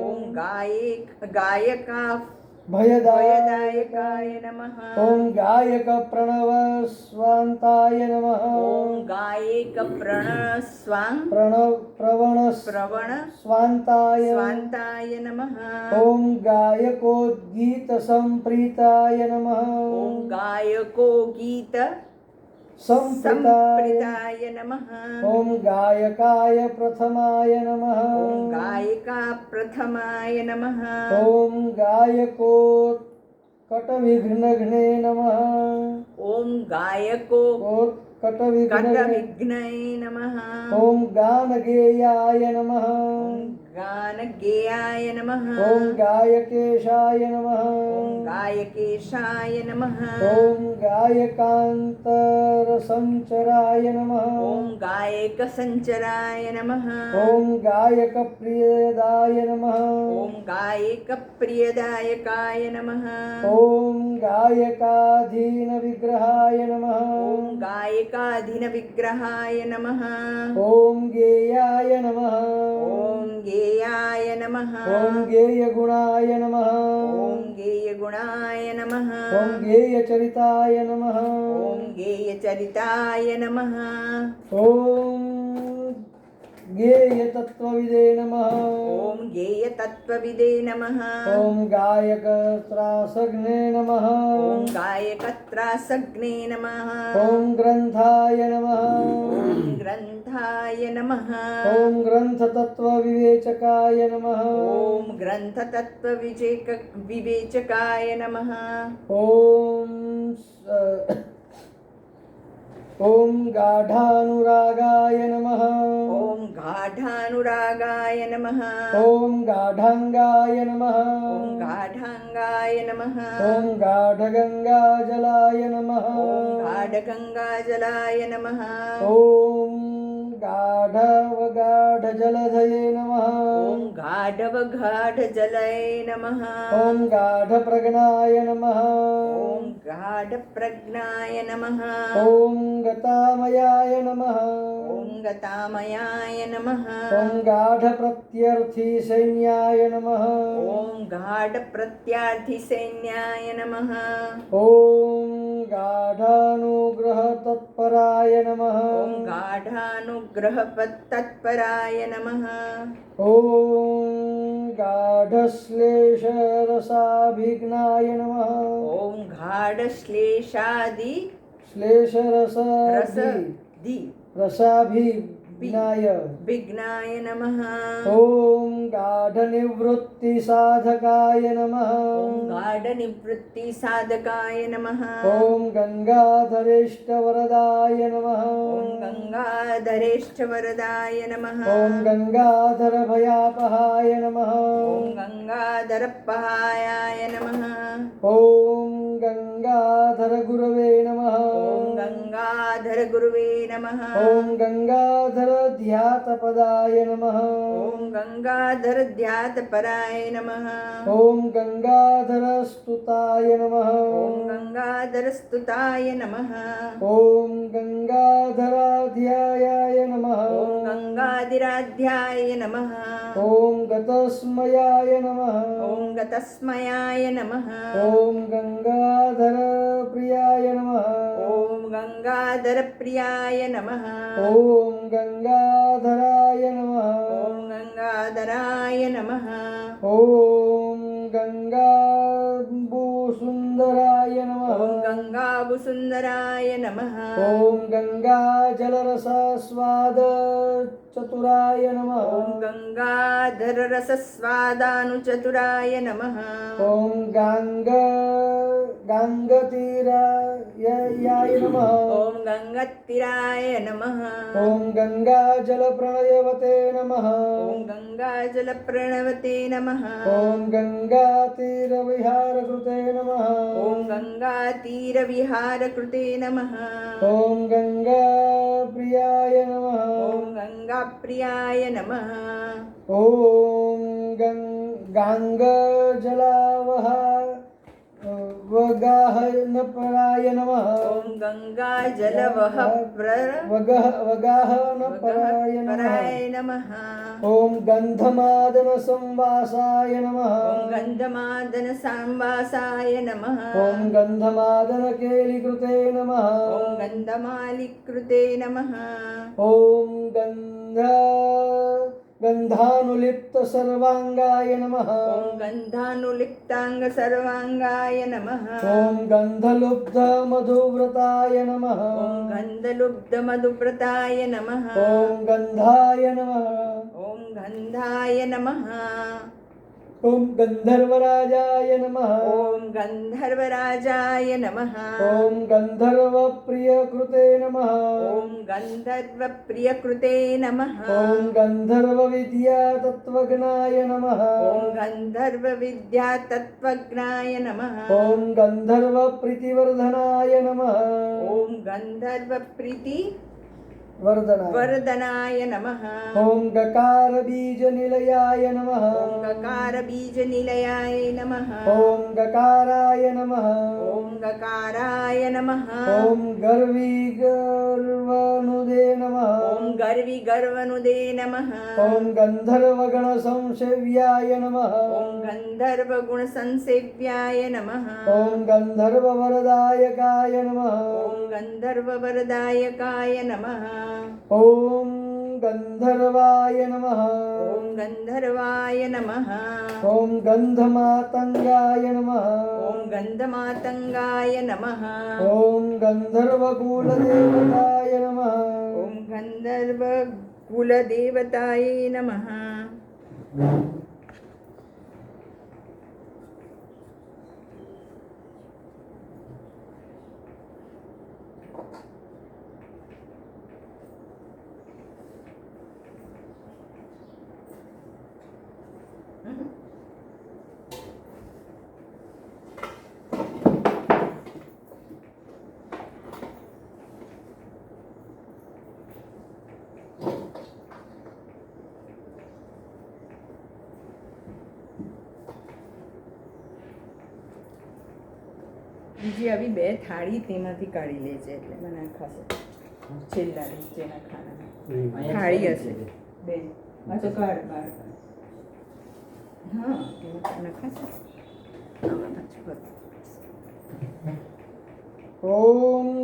ॐ गायका भयदायकाय नमः। ॐ गायकप्रणवस्वान्ताय नमः। ॐ प्रवणस्वान्ताय स्वान्ताय नमः। ॐ गायकोद्गीतसम्प्रीताय नमः। ॐ गायको गीत संप्रीताय नमः। ॐ गायकाय प्रथमाय नमः। ॐ गायिका प्रथमाय नमः। ॐ गायकोत्कटविघ्नघ्ने नमः। ॐ गायको कटविघ्नघ्ने। कटविघ्नये नमः। ॐ गानगेयाय नमः। ॐ गानगेयाय नमः। ॐ गायकेशाय नमः। ॐ गायकेशाय नमः। ॐ गायकान्तरसञ्चराय नमः। ॐ गायकसञ्चराय नमः। ॐ गायकप्रियदाय नमः। ॐ गायकप्रियदायकाय नमः। ॐ गायकाधीनविग्रहाय नमः। ॐ गायकाधीनविग्रहाय नमः। ॐ गेयाय नमः। ॐ गेयाय नमः। ॐ गेयगुणाय नमः। ॐ गेयगुणाय नमः। ॐ गेयचरिताय नमः। ॐ गेयचरिताय नमः। ॐ गेयतत्त्वविदे नमः। ॐ गेयतत्त्वविदे नमः। ॐ गायकत्रासग्ने नमः। ॐ गायकत्रासग्ने नमः। ॐ ग्रन्थाय नमः। ॐ ग्रन्थाय नमः। ॐ ग्रन्थतत्त्वविवेचकाय नमः। ॐ ग्रन्थतत्त्वविवेचकाय नमः। ॐ गाढानुरागाय नमः। ॐ गाढानुरागाय नमः। ॐ गाढाङ्गाय नमः। ॐ गाढाङ्गाय नमः। ॐ गाढगङ्गाजलाय नमः। ॐ गाढगङ्गाजलाय नमः। ॐ गाढवगाढजलधये नमः। ॐ गाढवगाढजलये नमः। ॐ गाढप्रज्ञाय नमः। ॐ गाढप्रज्ञाय नमः। ॐ गतामयाय नमः। ॐ गतामयाय नमः। ॐ गाढप्रत्यर्थीसैन्याय नमः। ॐ गाढप्रत्यार्थिसैन्याय नमः। ॐ गाढानुग्रहतत्पराय नमः। ॐ गाढानुग्रहतत्पराय नमः। ॐ गाढश्लेषरसाभिघ्नाय नमः। ॐ गाढश्लेषादि श्लेषरसादि रसाभिघ्नाय विघ्नाय नमः। ॐ गाढनिवृत्तिसाधकाय नमः। ॐ गाढनिवृत्तिसाधकाय नमः। ॐ गङ्गाधरेष्टवरदाय नमः। ॐ गङ्गाधरेष्टवरदाय नमः। ॐ गङ्गाधरभयापहाय नमः। ॐ गङ्गाधरपहायाय नमः। ॐ गङ्गाधरगुरवे नमः। ॐ गङ्गाधरगुरुवे नमः। ॐ गङ्गाधरध्यातपदाय नमः। ॐ गङ्गाधरध्यातपराय नमः। ॐ गङ्गाधरस्तुताय नमः। ॐ गङ्गाधरस्तुताय नमः। ॐ गङ्गाधराध्यायाय नमः। ॐ गङ्गाधिराध्याय नमः। ॐ गतस्मयाय नमः। ॐ गतस्मयाय नमः। ॐ गङ्गाधरप्रियाय नमः। ॐ गङ्गाधरप्रियाय नमः। ॐ गङ्गाधराय नमः। ॐ गङ्गाधराय नमः। ॐ गङ्गाम्बुसुन्दराय नमः। ॐ गङ्गाभुसुन्दराय नमः। ॐ गङ्गाजलरसस्वादचतुराय नमः। ॐ गङ्गाधररसस्वादानुचतुराय नमः। ॐ गाङ्गतीराय नमः। ॐ गङ्गत्तिराय नमः। ॐ गङ्गाजलप्रणयवते नमः। ॐ गङ्गाजलप्रणवते नमः। ॐ गङ्गातीरविहारकृते नमः। ॐ गङ्गातीरविहारकृते नमः। ॐ गङ्गाप्रियाय नमः। ॐ गङ्गाप्रियाय नमः। ॐ वगाहनपराय नमः। ॐ वगाहनपराय नमः। नमः। ॐ गन्धमादनसंवासाय नमः। ॐ गन्धमादनसाम्वासाय नमः। ॐ गन्धमादनकेलिकृते नमः। ॐ गन्धमालिकृते नमः। ॐ गन्धानुलिप्त सर्वाङ्गाय नमः ॐ गन्धानुलिप्ताङ्ग सर्वाङ्गाय नमः ॐ गन्धलुब्ध मधुव्रताय नमः ॐ गन्धलुब्धमधुव्रताय नमः ॐ गन्धाय नमः ॐ गन्धाय नमः ॐ गन्धर्वराजाय नमः ॐ गन्धर्वराजाय नमः ॐ गन्धर्वप्रियकृते नमः ॐ गन्धर्वप्रियकृते नमः ॐ गन्धर्वविद्यातत्त्वज्ञाय नमः ॐ गन्धर्वविद्यातत्त्वज्ञाय नमः ॐ गन्धर्वप्रीतिवर्धनाय नमः ॐ गन्धर्वप्रीति वर्धनाय वरदनाय नमः ॐ गकारबीजनिलयाय नमः ॐ गकारबीजनिलयाय नमः ॐ गकाराय नमः ॐ गकाराय नमः ॐ गर्वीगर्वनुदे नमः ॐ गर्वि गर्वनुदे नमः ॐ गन्धर्वगणसंसेव्याय नमः ॐ गन्धर्वगुणसंसेव्याय नमः ॐ गन्धर्ववरदायकाय नमः ॐ गन्धर्ववरदायकाय नमः ॐ गन्धर्वाय नमः ॐ गन्धर्वाय नमः ॐ गन्धमातङ्गाय नमः ॐ गन्धमातङ्गाय नमः ॐ गन्धर्वकुलदेवताय नमः ॐ गन्धर्वकुलदेवताय नमः બીજી આવી બે થાળી તેમાંથી કાઢી લેજે એટલે મને ખાશે છેલ્લા નીચેના ખાના થાળી હશે બે આ તો કાઢ બહાર કાઢ. હા એમાં નખાશે આમાં પાછું કર. ॐ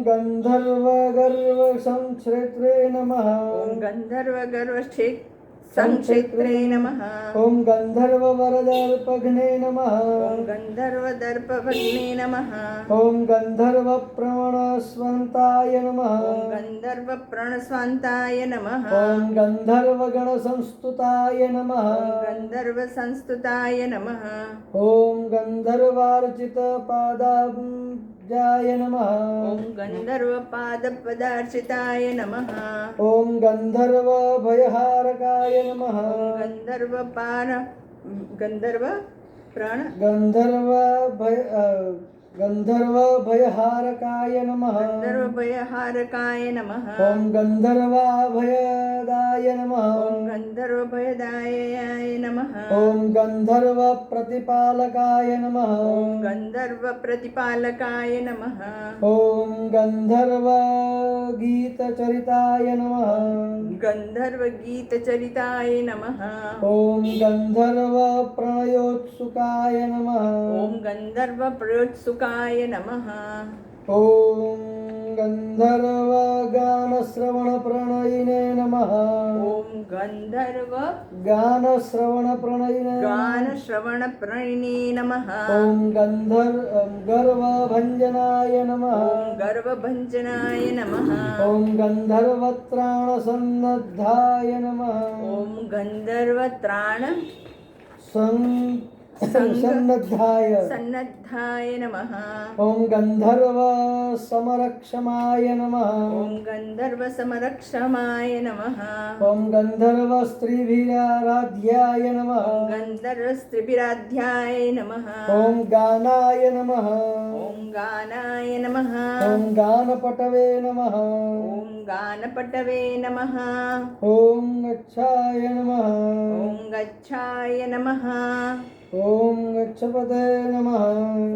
गन्धर्वगर्वसंश्रेत्रे नमः ॐ गन्धर्व गर्व संक्षेत्रे नमः ॐ गन्धर्ववरदर्पघ्ने नमः ॐ गन्धर्व दर्पभग्ने नमः ॐ गन्धर्वप्रवणस्वन्ताय नमः ॐ गन्धर्व प्रणस्वान्ताय नमः ॐ गन्धर्वगणसंस्तुताय नमः ॐ गन्धर्व संस्तुताय नमः ॐ गन्धर्वार्चितपादाब्जाय नमः ॐ गन्धर्व पादपदार्चिताय नमः ॐ गन्धर्वभयहारकाय नमः ॐ गन्धर्व गन्धर्व प्रण गन्धर्वभयहारकाय नमः गन्धर्वभयहारकाय नमः ॐ गन्धर्वाभयदाय नमः ॐ गन्धर्वभयदायाय नमः ॐ गन्धर्वप्रतिपालकाय नमः ॐ गन्धर्वप्रतिपालकाय नमः ॐ गन्धर्वगीतचरिताय नमः गन्धर्वगीतचरिताय नमः ॐ गन्धर्वप्रणयोत्सुकाय नमः ॐ गन्धर्वप्रयोत्सुकाय नमः ॐ गन्धर्वगानश्रवणप्रणयिने नमः ॐ गन्धर्व गानश्रवणप्रणयिने गानश्रवणप्रणयिने नमः ॐ गर्वभञ्जनाय नमः ॐ गर्वभञ्जनाय नमः ॐ गन्धर्वत्राणसन्नद्धाय नमः ॐ गन्धर्वत्राण सन्नद्धाय सन्नद्धाय नमः ॐ गन्धर्वसमरक्षमाय नमः ॐ गन्धर्वसमरक्षमाय नमः ॐ गन्धर्वस्त्रीभिराराध्याय नमः ॐ गन्धर्वस्त्रिभिराध्याय नमः ॐ गानाय नमः ॐ गानाय नमः ॐ गानपटवे नमः ॐ गानपटवे नमः ॐ गच्छाय नमः ॐ गच्छाय नमः ॐ गच्छपते नमः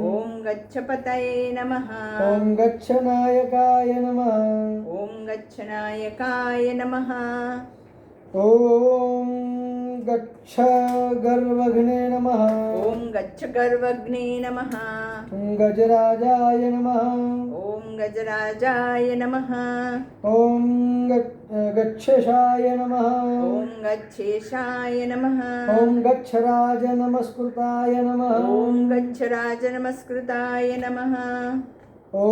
ॐ गच्छपतये नमः ॐ गच्छनायकाय नमः ॐ गच्छनायकाय नमः ॐ गच्छ गर्वघ्ने नमः। ॐ गच्छ गर्वग्ने नमः। गजराजाय नमः। ॐ गजराजाय नमः। ॐ गच्छेशाय नमः। ॐ गच्छेशाय नमः। ॐ गच्छराज नमस्कृताय नमः। ॐ गच्छराज नमस्कृताय नमः। ॐ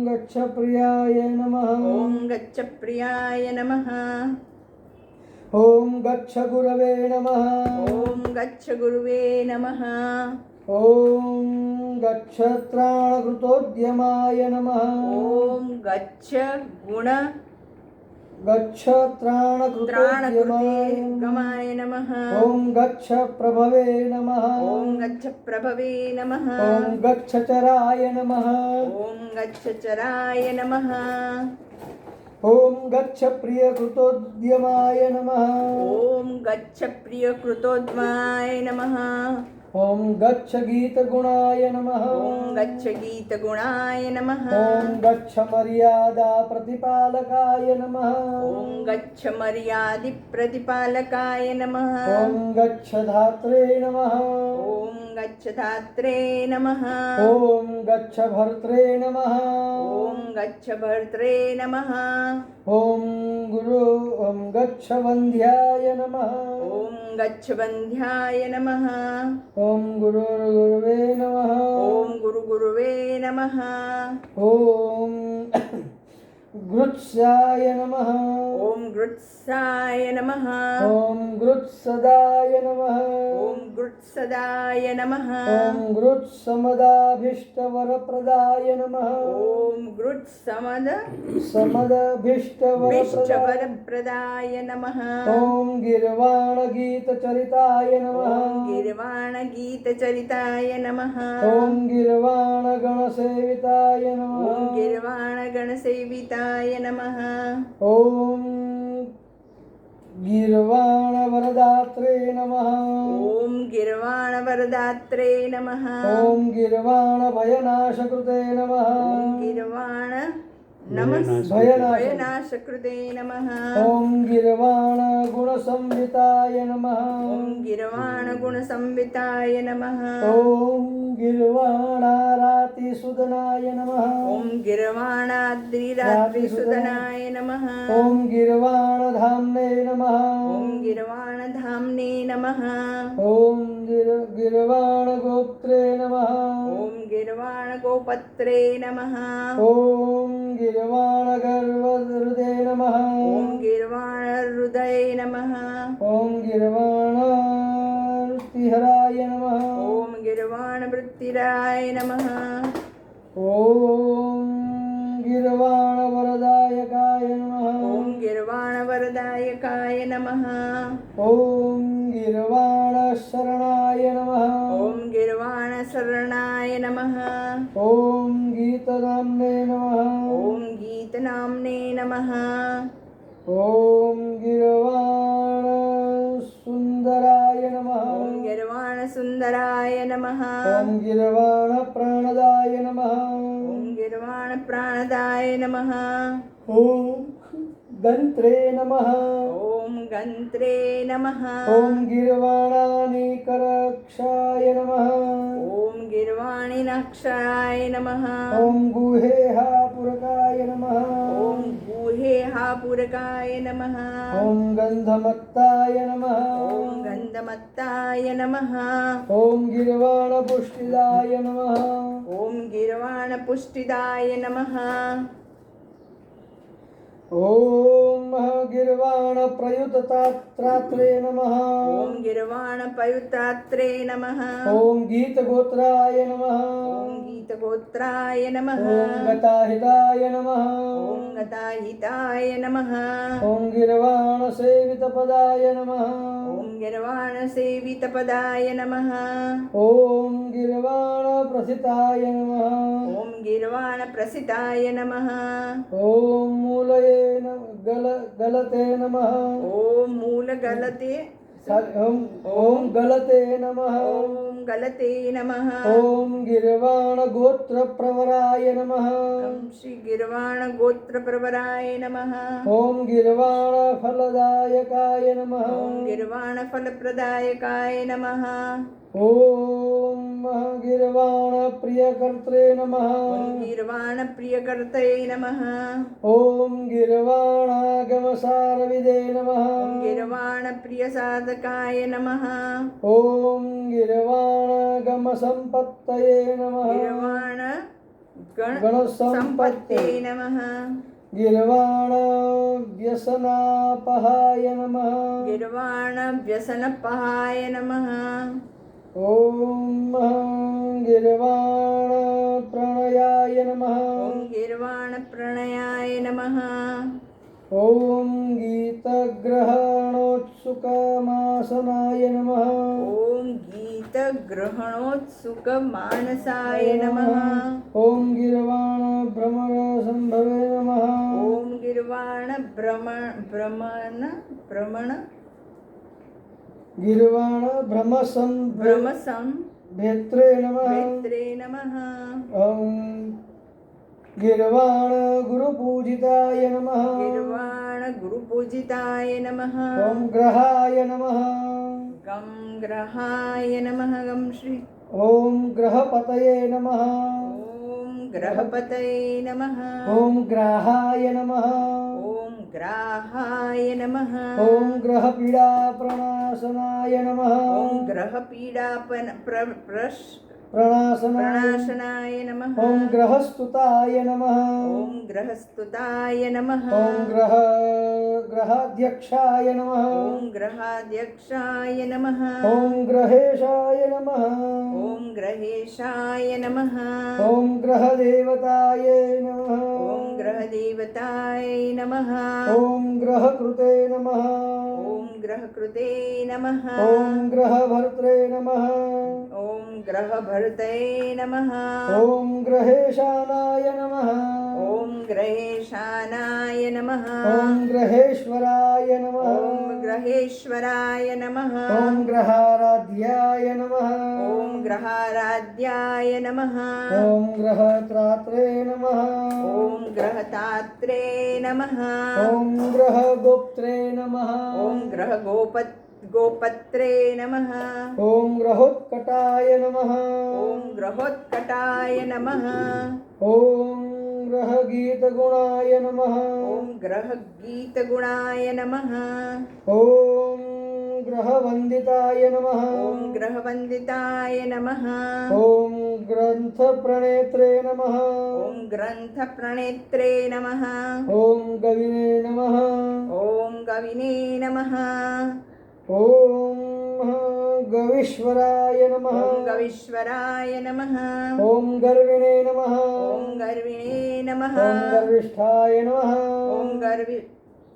गच्छप्रियाय नमः। ॐ गच्छप्रियाय नमः। ॐ गच्छ गुरवे नमः। ॐ गच्छ गुरुवे नमः। ॐ गच्छत्राणकृतोद्यमाय नमः। ॐ गच्छ गुण गच्छत्राणकृतोद्यमाय गमाय नमः। ॐ गच्छ प्रभवे नमः। ॐ गच्छ प्रभवे नमः। ॐ गच्छचराय नमः। ॐ गच्छ चराय नमः। ॐ गच्छ प्रियकृतोद्यमाय नमः। ॐ गच्छ प्रियकृतोद्यमाय नमः। ॐ गच्छ गीतगुणाय नमः। ॐ गच्छ गीतगुणाय नमः। ॐ गच्छ मर्यादा प्रतिपालकाय नमः। ॐ गच्छ मर्यादिप्रतिपालकाय नमः। ॐ गच्छ धात्रे नमः। ॐ गच्छ धात्रे नमः। ॐ गच्छ भर्त्रे नमः। ॐ गच्छ भर्त्रे नमः। ॐ गच्छ वन्ध्याय नमः। ॐ गच्छ वन्ध्याय नमः। ॐ गुरुर्गुरुवे नमः। ॐ गुरुगुरुवे नमः। ॐ गृत्साय नमः। ॐ गृत्साय नमः। ॐ गृत्सदाय नमः। ॐ गृत्सदाय नमः। ॐ गृत्समदाभीष्टवरप्रदाय नमः। ॐ गृत्समद समदभीष्टवरप्रदाय वरप्रदाय नमः। ॐ गीर्वाणगीतचरिताय नमः। ॐ गीर्वाणगीतचरिताय नमः। ॐ गीर्वाणगणसेविताय नमः। ॐ गीर्वाणगणसेविताय नमः। ॐ गीर्वाणवरदात्रे नमः। ॐ गीर्वाणवरदात्रे नमः। ॐ गीर्वाणभयनाशकृते नमः। ॐ गीर्वाण भयनाशकृते नमः। ॐ गीर्वाणगुणसंविताय नमः। ॐ गीर्वाणगुणसंविताय नमः। ॐ गीर्वाणारातिसुदनाय नमः। ॐ गीर्वाणाद्रिरात्रिसुदनाय नमः। ॐ गीर्वाणधाम्ने नमः। ॐ गीर्वाणधाम्ने नमः। ॐ गीर्वाणगोप्त्रे नमः। ॐ गीर्वाणगोपत्रे नमः। ॐ गीर्वाणगर्वहृदे नमः। ॐ गीर्वाणहृदये नमः। ॐ गीर्वाणतिहराय नमः। ॐ गीर्वाणवृत्तिराय नमः। ॐ गीर्वाणवरदायकाय नमः। ॐ गीर्वाणवरदायकाय नमः। ॐ गीर्वाणशरणाय नमः। ॐ गीर्वाणशरणाय नमः। ॐ गीतनाम्ने नमः। ॐ गीतनाम्ने नमः। ॐ गीर्वाणसुन्दराय नमः। ॐ गीर्वाणसुन्दराय नमः। ॐ गीर्वाणप्राणदाय नमः। ॐ गीर्वाणप्राणदाय नमः। ॐ गन्त्रे नमः। ॐ गन्त्रे नमः। ॐ गीर्वाणानीकरक्षाय नमः। ॐ गीर्वाणिनक्षराय नमः। ॐ गुहेहापुरकाय नमः। ॐ गुहेहापुरकाय नमः। ॐ गन्धमत्ताय नमः। ॐ गन्धमत्ताय नमः। ॐ गीर्वाणपुष्टिदाय नमः। ॐ गीर्वाणपुष्टिदाय नमः। ॐ गीर्वाणप्रयुतत्रात्रे नमः। ॐ गीर्वाणपयुत्रात्रे नमः। ॐ गीतगोत्राय नमः। ॐ गीतगोत्राय नमः। ॐ गताहिताय नमः। ॐ गताहिताय नमः। ॐ गीर्वाणसेवितपदाय नमः। ॐ गीर्वाणसेवितपदाय नमः। ॐ गीर्वाणप्रसिताय नमः। ॐ गीर्वाणप्रसिताय नमः। ॐ मूलये गलते नमः। ॐ मूलगलते ओम गलते नमः ओम गलते नमः ओम गिर्वाण गोत्र प्रवराय नमः ओम श्री गिर्वाण गोत्र प्रवराय नमः ओम गिर्वाण फलदायकाय नमः ओम गिर्वाण फलप्रदायकाय नमः ओम गिर्वाण प्रियकर्त्रे नमः ओम गिर्वाण प्रियकर्ते नमः ओम गिर्वाणागमसारविदे नमः ओम गिर्वाण प्रियसाधकाय नमः ओम गिर्वाणागमसम्पत्तये नमः गिर्वाण गण गणसम्पत्तये संपत्ते नमः गिर्वाण व्यसनापहाय नमः गिर्वाण व्यसनपहाय नमः ओम गिर्वाण प्रणयाय नमः ओम गिर्वाण प्रणयाय नमः ओम गीतग्रहणोत्सुकमासनाय नमः ओम गीत ग्रहणोत्सुक मानसाय नमः ओम गिर्वाण भ्रमण संभवे नमः ओम गिर्वाण भ्रमण गिर्वाण भ्रमसं भ्रमसं भेत्रे नमः वेत्रे नमः ओम गिर्वाण गुरुपूजिताय नमः गिर्वाण गुरुपूजिताय नमः ओम ग्रहाय नमः गम ग्रहाय नमः गम श्री ओम ग्रहपतये नमः ओम ग्रहपतये नमः ओम ग्राहाय नमः ओम ग्राहाय नमः ओम ग्रहपीडा प्रणाशनाय नमः ओम ग्रहपीडापन प्रणाशनाय प्रणाशनाय नमः ओम ग्रहस्तुताय नमः ओम ग्रहस्तुताय नमः ओम ग्रहाध्यक्षाय नमः ओम ग्रहाध्यक्षाय नमः ओम ग्रहेशाय नमः ओम ग्रहेशाय नमः ओम ग्रहदेवताय नमः ओम ग्रहदेवताय नमः ओम ग्रहकृते नमः ओम ग्रहकृते नमः ओम ग्रहभर्त्रे नमः ओम ग्रहभर्तये नमः ओम ग्रहेशानाय नमः ओम ग्रहेशानाय नमः ओम ग्रहेश्वराय नमः ओम ग्रहेश्वराय नमः ओम ग्रहाराध्याय नमः ओम ग्रहाराध्याय नमः ओम ग्रहत्रात्रे नमः ओम ग्रहतात्रे नमः ओम ग्रहगोप्त्रे नमः ओम गोपत्रे नमः ओम ग्रहोत्कटाय नमः ओम ग्रहोत्कटाय नमः ओम ग्रहगीतगुणाय नमः ओम ग्रहगीतगुणाय नमः ओम ग्रहवन्दिताय नमः ओम ग्रहवन्दिताय नमः ओम ग्रन्थप्रणेत्रे नमः ओम ग्रन्थप्रणेत्रे नमः ओम गविने नमः ओम गविने नमः ओम गवीश्वराय नमः ओम गवीश्वराय नमः ओम गर्विणे नमः ओम गर्विणे नमः ओम गर्विष्ठाय नमः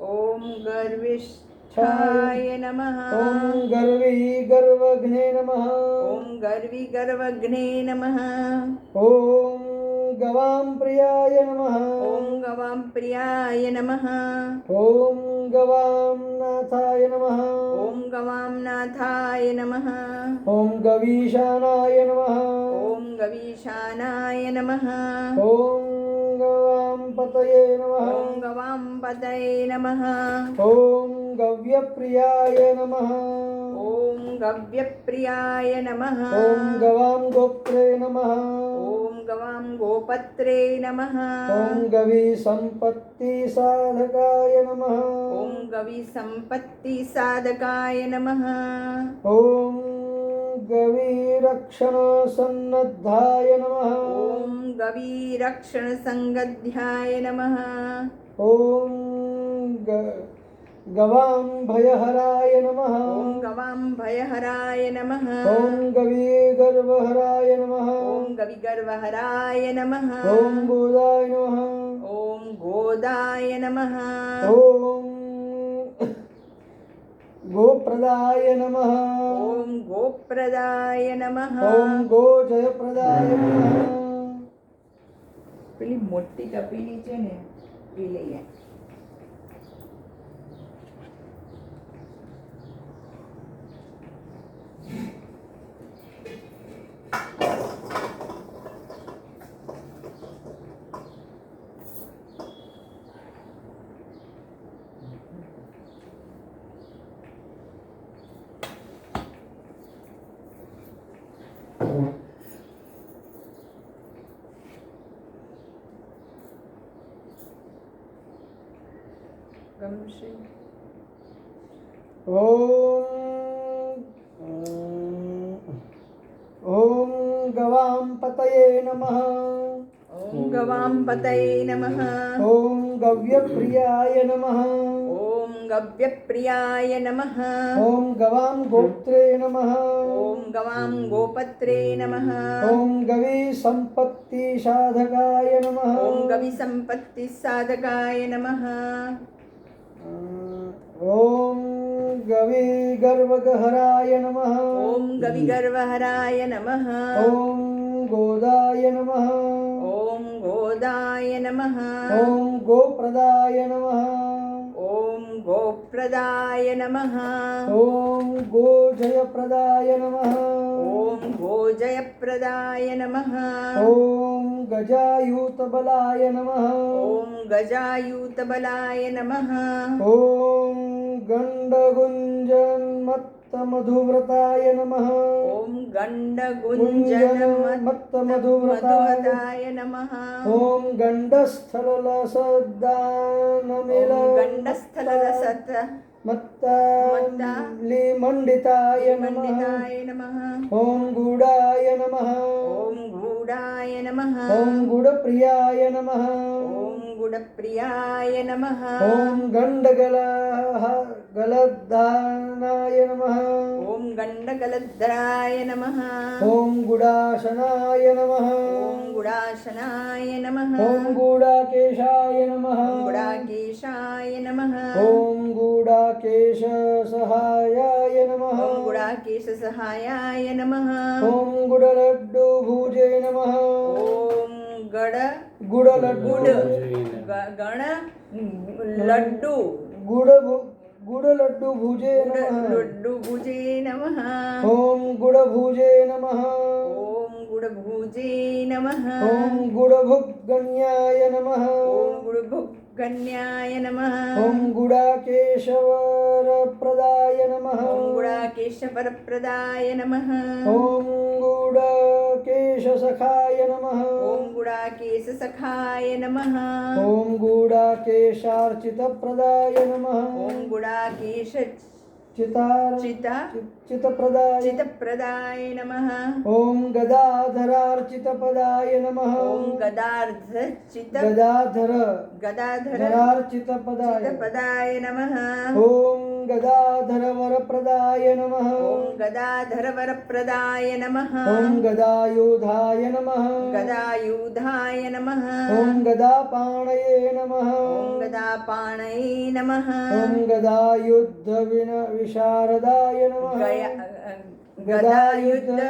ओम गर्विष्ठाय नमः ओम गर्वी गर्वघ्ने नमः ओम गर्वी गर्वघ्ने नमः ओम गवां प्रियाय नमः ओम गवां प्रियाय नमः ओम गवां नाथाय नमः ओम गवां नाथाय नमः ओम गवीशानाय नमः ओम गवीशानाय नमः ओम गवां पतये नमः ओम गवां पतये नमः ओम गव्यप्रियाय नमः ओम गव्यप्रियाय नमः ओम गवां गोप्त्रे नमः ओम गवां गोपत्रे नमः ओम गवी संपत्ति साधकाय नमः ओम गवी संपत्ति साधकाय नमः ओम गवी रक्षण सन्नद्धाय नमः ओम गवी रक्षण संगध्याय नमः ओम गवां भयहराय नमः ओम गवां भयहराय नमः ओम गवी गर्वहराय नमः ओम गवी गर्वहराय नमः ओम गोदाय नमः ओम गोदाय नमः ओम गोप्रदाय नमः ओम गोप्रदाय नमः ओम गोजयप्रदाय नमः પેલી મોટી તપેલી છે ને એ લઈએ गमश्री ॐ गवां पतये नमः। ॐ गवां पतये नमः। ॐ गव्यप्रियाय नमः। ॐ गव्यप्रियाय नमः। ॐ गवां गोप्त्रे नमः। ॐ गवां गोपत्रे नमः। ॐ गवी सम्पत्तिसाधकाय नमः। ॐ गविसम्पत्तिसाधकाय नमः। ॐ गवी गर्वगहराय नमः। ॐ गविगर्वहराय नमः। ॐ गोदाय नमः। ॐ गोदाय नमः। ॐ गोप्रदाय नमः। ॐ गोप्रदाय नमः। ॐ गोजयप्रदाय नमः। ॐ गोजयप्रदाय नमः। ॐ गजायुतबलाय नमः। ॐ गजायुतबलाय नमः। ॐ गण्डगुञ्जन्मत्तमधुव्रताय नमः। ॐ गण्डगुञ्जनमत्तमधुव्रताय नमः। ॐ गण्डस्थललसद्दानमिल गण्डस्थलरसत् मत्तालिमण्डिताय नमः। मण्डिताय नमः। ॐ गूढाय नमः। ॐ गूढाय नमः। ॐ गुडप्रियाय नमः। ॐ गुडप्रियाय नमः। ॐ गलद्धानाय नमः। ॐ गण्डगलद्धराय नमः। ॐ गुडाशनाय नमः। ॐ गुडाशनाय नमः। ॐ गूढाकेशाय नमः। ॐ गुडाकेशाय नमः। ॐ गूढाकेशसहायाय नमः। ॐ गुडाकेशसहायाय नमः। ॐ गुडलड्डुभुजे नमः। ॐ गुडलड्डु गण लड्डू गुडलड्डुभुजे नमः। लड्डुभुजे नमः। ॐ गुडभुजे नमः। ॐ गुडभुजे नमः। ॐ गुडभुग्गण्याय नमः। ॐ गुडभुग्गण्याय नमः। ॐ गुडाकेशवरप्रदाय नमः। ॐ गुडाकेशवरप्रदाय नमः। ॐ गुडाकेशसखाय नमः। ॐ गुडाकेशसखाय नमः। ॐ गुडाकेशार्चितप्रदाय नमः। ॐ गुडाकेश चितप्रदाय चितप्रदाय नमः। ॐ गदाधरार्चितपदाय नमः। ॐ गदाधरार्चितपदाय नमः। ॐ गदाधरवरप्रदाय नमः। ॐ गदाधरवरप्रदाय नमः। ॐ गदायुधाय नमः। गदायुधाय नमः। ॐ गदापाणये नमः। ॐ गदापाणये नमः। ॐ गदायुद्धविशारदाय नमः। गदायुद्ध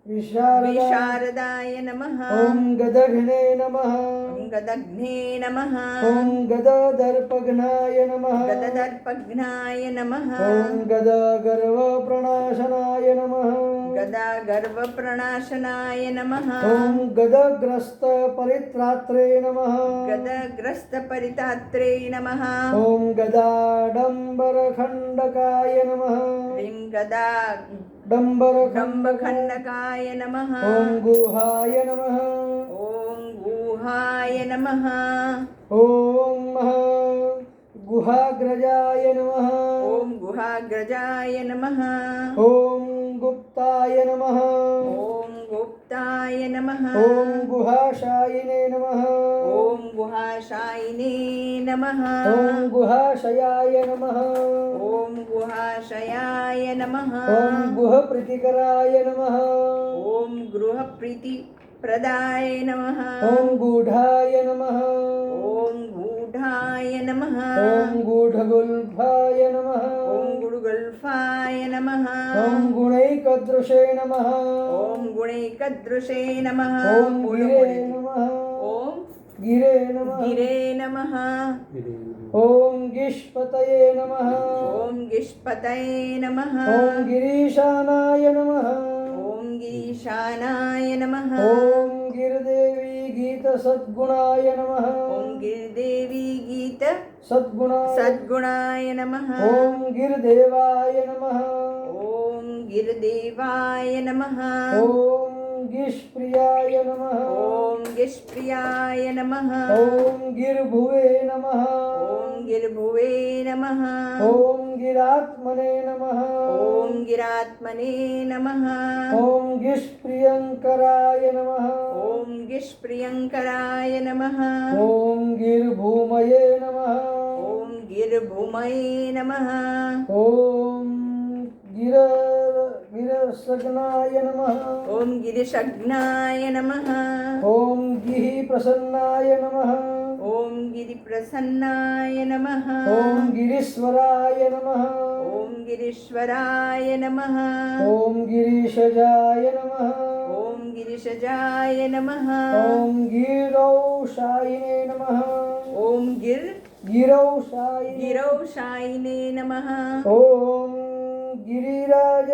विशारदाय नमः। ॐ गदघ्ने नमः। ॐ गदघ्ने नमः। ॐ गददर्पघ्नाय नमः। गददर्पघ्नाय नमः। ॐ गदगर्वप्रणाशनाय नमः। गदागर्वप्रणाशनाय नमः। ॐ गदग्रस्तपरित्रात्रे नमः। गदग्रस्तपरितात्रे नमः। ॐ गदाडम्बरखण्डकाय नमः। ह्रीं गदा डम्बखण्डकाय नमः। ॐ गुहाय नमः। ॐ गुहाय नमः। ॐ गुहाग्रजाय नमः। ॐ गुहाग्रजाय नमः। ॐ गुप्ताय नमः। ॐ गुप्ताय नमः। ॐ गुहाशायिने नमः। ॐ गुहाशायिने नमः। ॐ गुहाशयाय नमः। ॐ गुहाशयाय नमः। ॐ गुहप्रीतिकराय नमः। ॐ गृहप्रीतिप्रदाय नमः। ॐ गूढाय नमः। ॐ गूढाय नमः। ॐ गूढगुल्फाय नमः। ॐ गुडगुल्फाय नमः। ॐ गुणैकदृशे नमः। ॐ गुणैकदृशे नमः। ॐ गिरे नमः। ॐ गिरे नमः। गिरे नमः। ॐ गिष्पतये नमः। ॐ गिष्पतये नमः। ॐ गिरीशानाय नमः। ॐ गिरीशानाय नमः। ॐ गिरदेवी गीतसद्गुणाय नमः। ॐ गिरिदेवी गीत सद्गुणाय सद्गुणाय नमः। ॐ गिरदेवाय नमः। ॐ गिरदेवाय नमः। ॐ गिष्प्रियाय नमः। ॐ गिष्प्रियाय नमः। ॐ गिर्भुवे नमः। ॐ गिर्भुवे नमः ॐ गिरात्मने नमः ॐ गिरात्मने नमः ॐ गिष्प्रियङ्कराय नमः ॐ गिष्प्रियङ्कराय नमः ॐ गिर्भूमये नमः ॐ गिर्भूमये नमः ॐ गिरसग्नाय नमः ॐ गिरिशग्नाय नमः ॐ गिः प्रसन्नाय नमः ॐ गिरिप्रसन्नाय नमः ॐ गिरीश्वराय नमः ॐ गिरीश्वराय नमः ॐ गिरीशजाय नमः ॐ गिरिशजाय नमः ॐ गिरौशायिने नमः ॐ गिरौशायिने गिरौशायिने नमः ॐ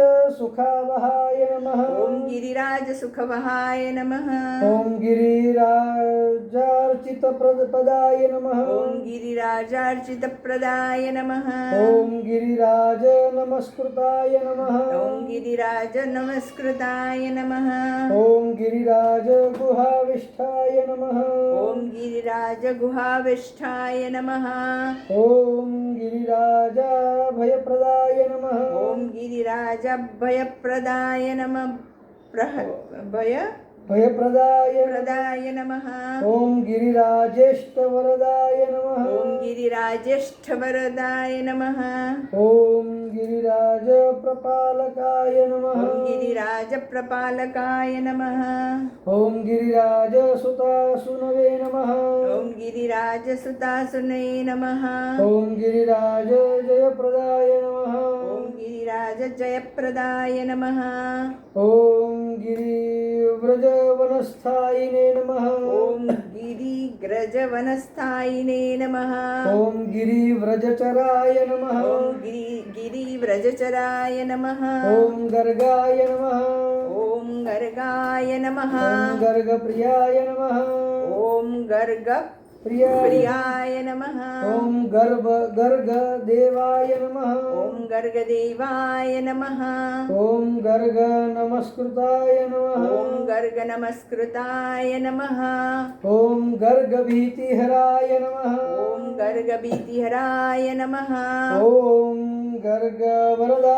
गिरिराजसुखावहाय नमः ॐ गिरिराजसुखवहाय नमः ॐ गिरिराजार्चितपदाय नमः ॐ गिरिराजार्चितप्रदाय नमः ॐ गिरिराजनमस्कृताय नमः ॐ गिरिराजनमस्कृताय नमः ॐ गिरिराजगुहाविष्ठाय नमः ॐ गिरिराजगुहाविष्ठाय नमः ॐ गिरिराजाभयप्रदाय नमः ॐ गिरिराजभयप्रदाय नमः भयप्रदाय प्रदाय नमः ॐ गिरिराजेष्टवरदाय नमः ॐ गिरिराजेष्ठवरदाय नमः ॐ गिरिराजप्रपालकाय नमः ॐ गिरिराजप्रपालकाय नमः ॐ गिरिराजसुतासुनवे नमः ॐ गिरिराजसुतासुने नमः ॐ गिरिराजजयप्रदाय नमः ॐ गिरिराजजयप्रदाय नमः ॐ गिरिव्रजवनस्थायिने नमः ॐ गिरिग्रजवनस्थायिने नमः ॐ गिरिव्रजचराय नमः ॐ गिरिव्रजचराय नमः ॐ गर्गाय नमः ॐ गर्गाय नमः ॐ गर्गप्रियाय नमः ॐ गर्गप्रियाय नमः ॐ गर्गदेवाय नमः ॐ गर्गदेवाय नमः ॐ गर्गनमस्कृताय नमः ॐ गर्गनमस्कृताय नमः ॐ गर्गभीतिहराय नमः ॐ गर्गभीतिहराय नमः ॐ गर्गवरदा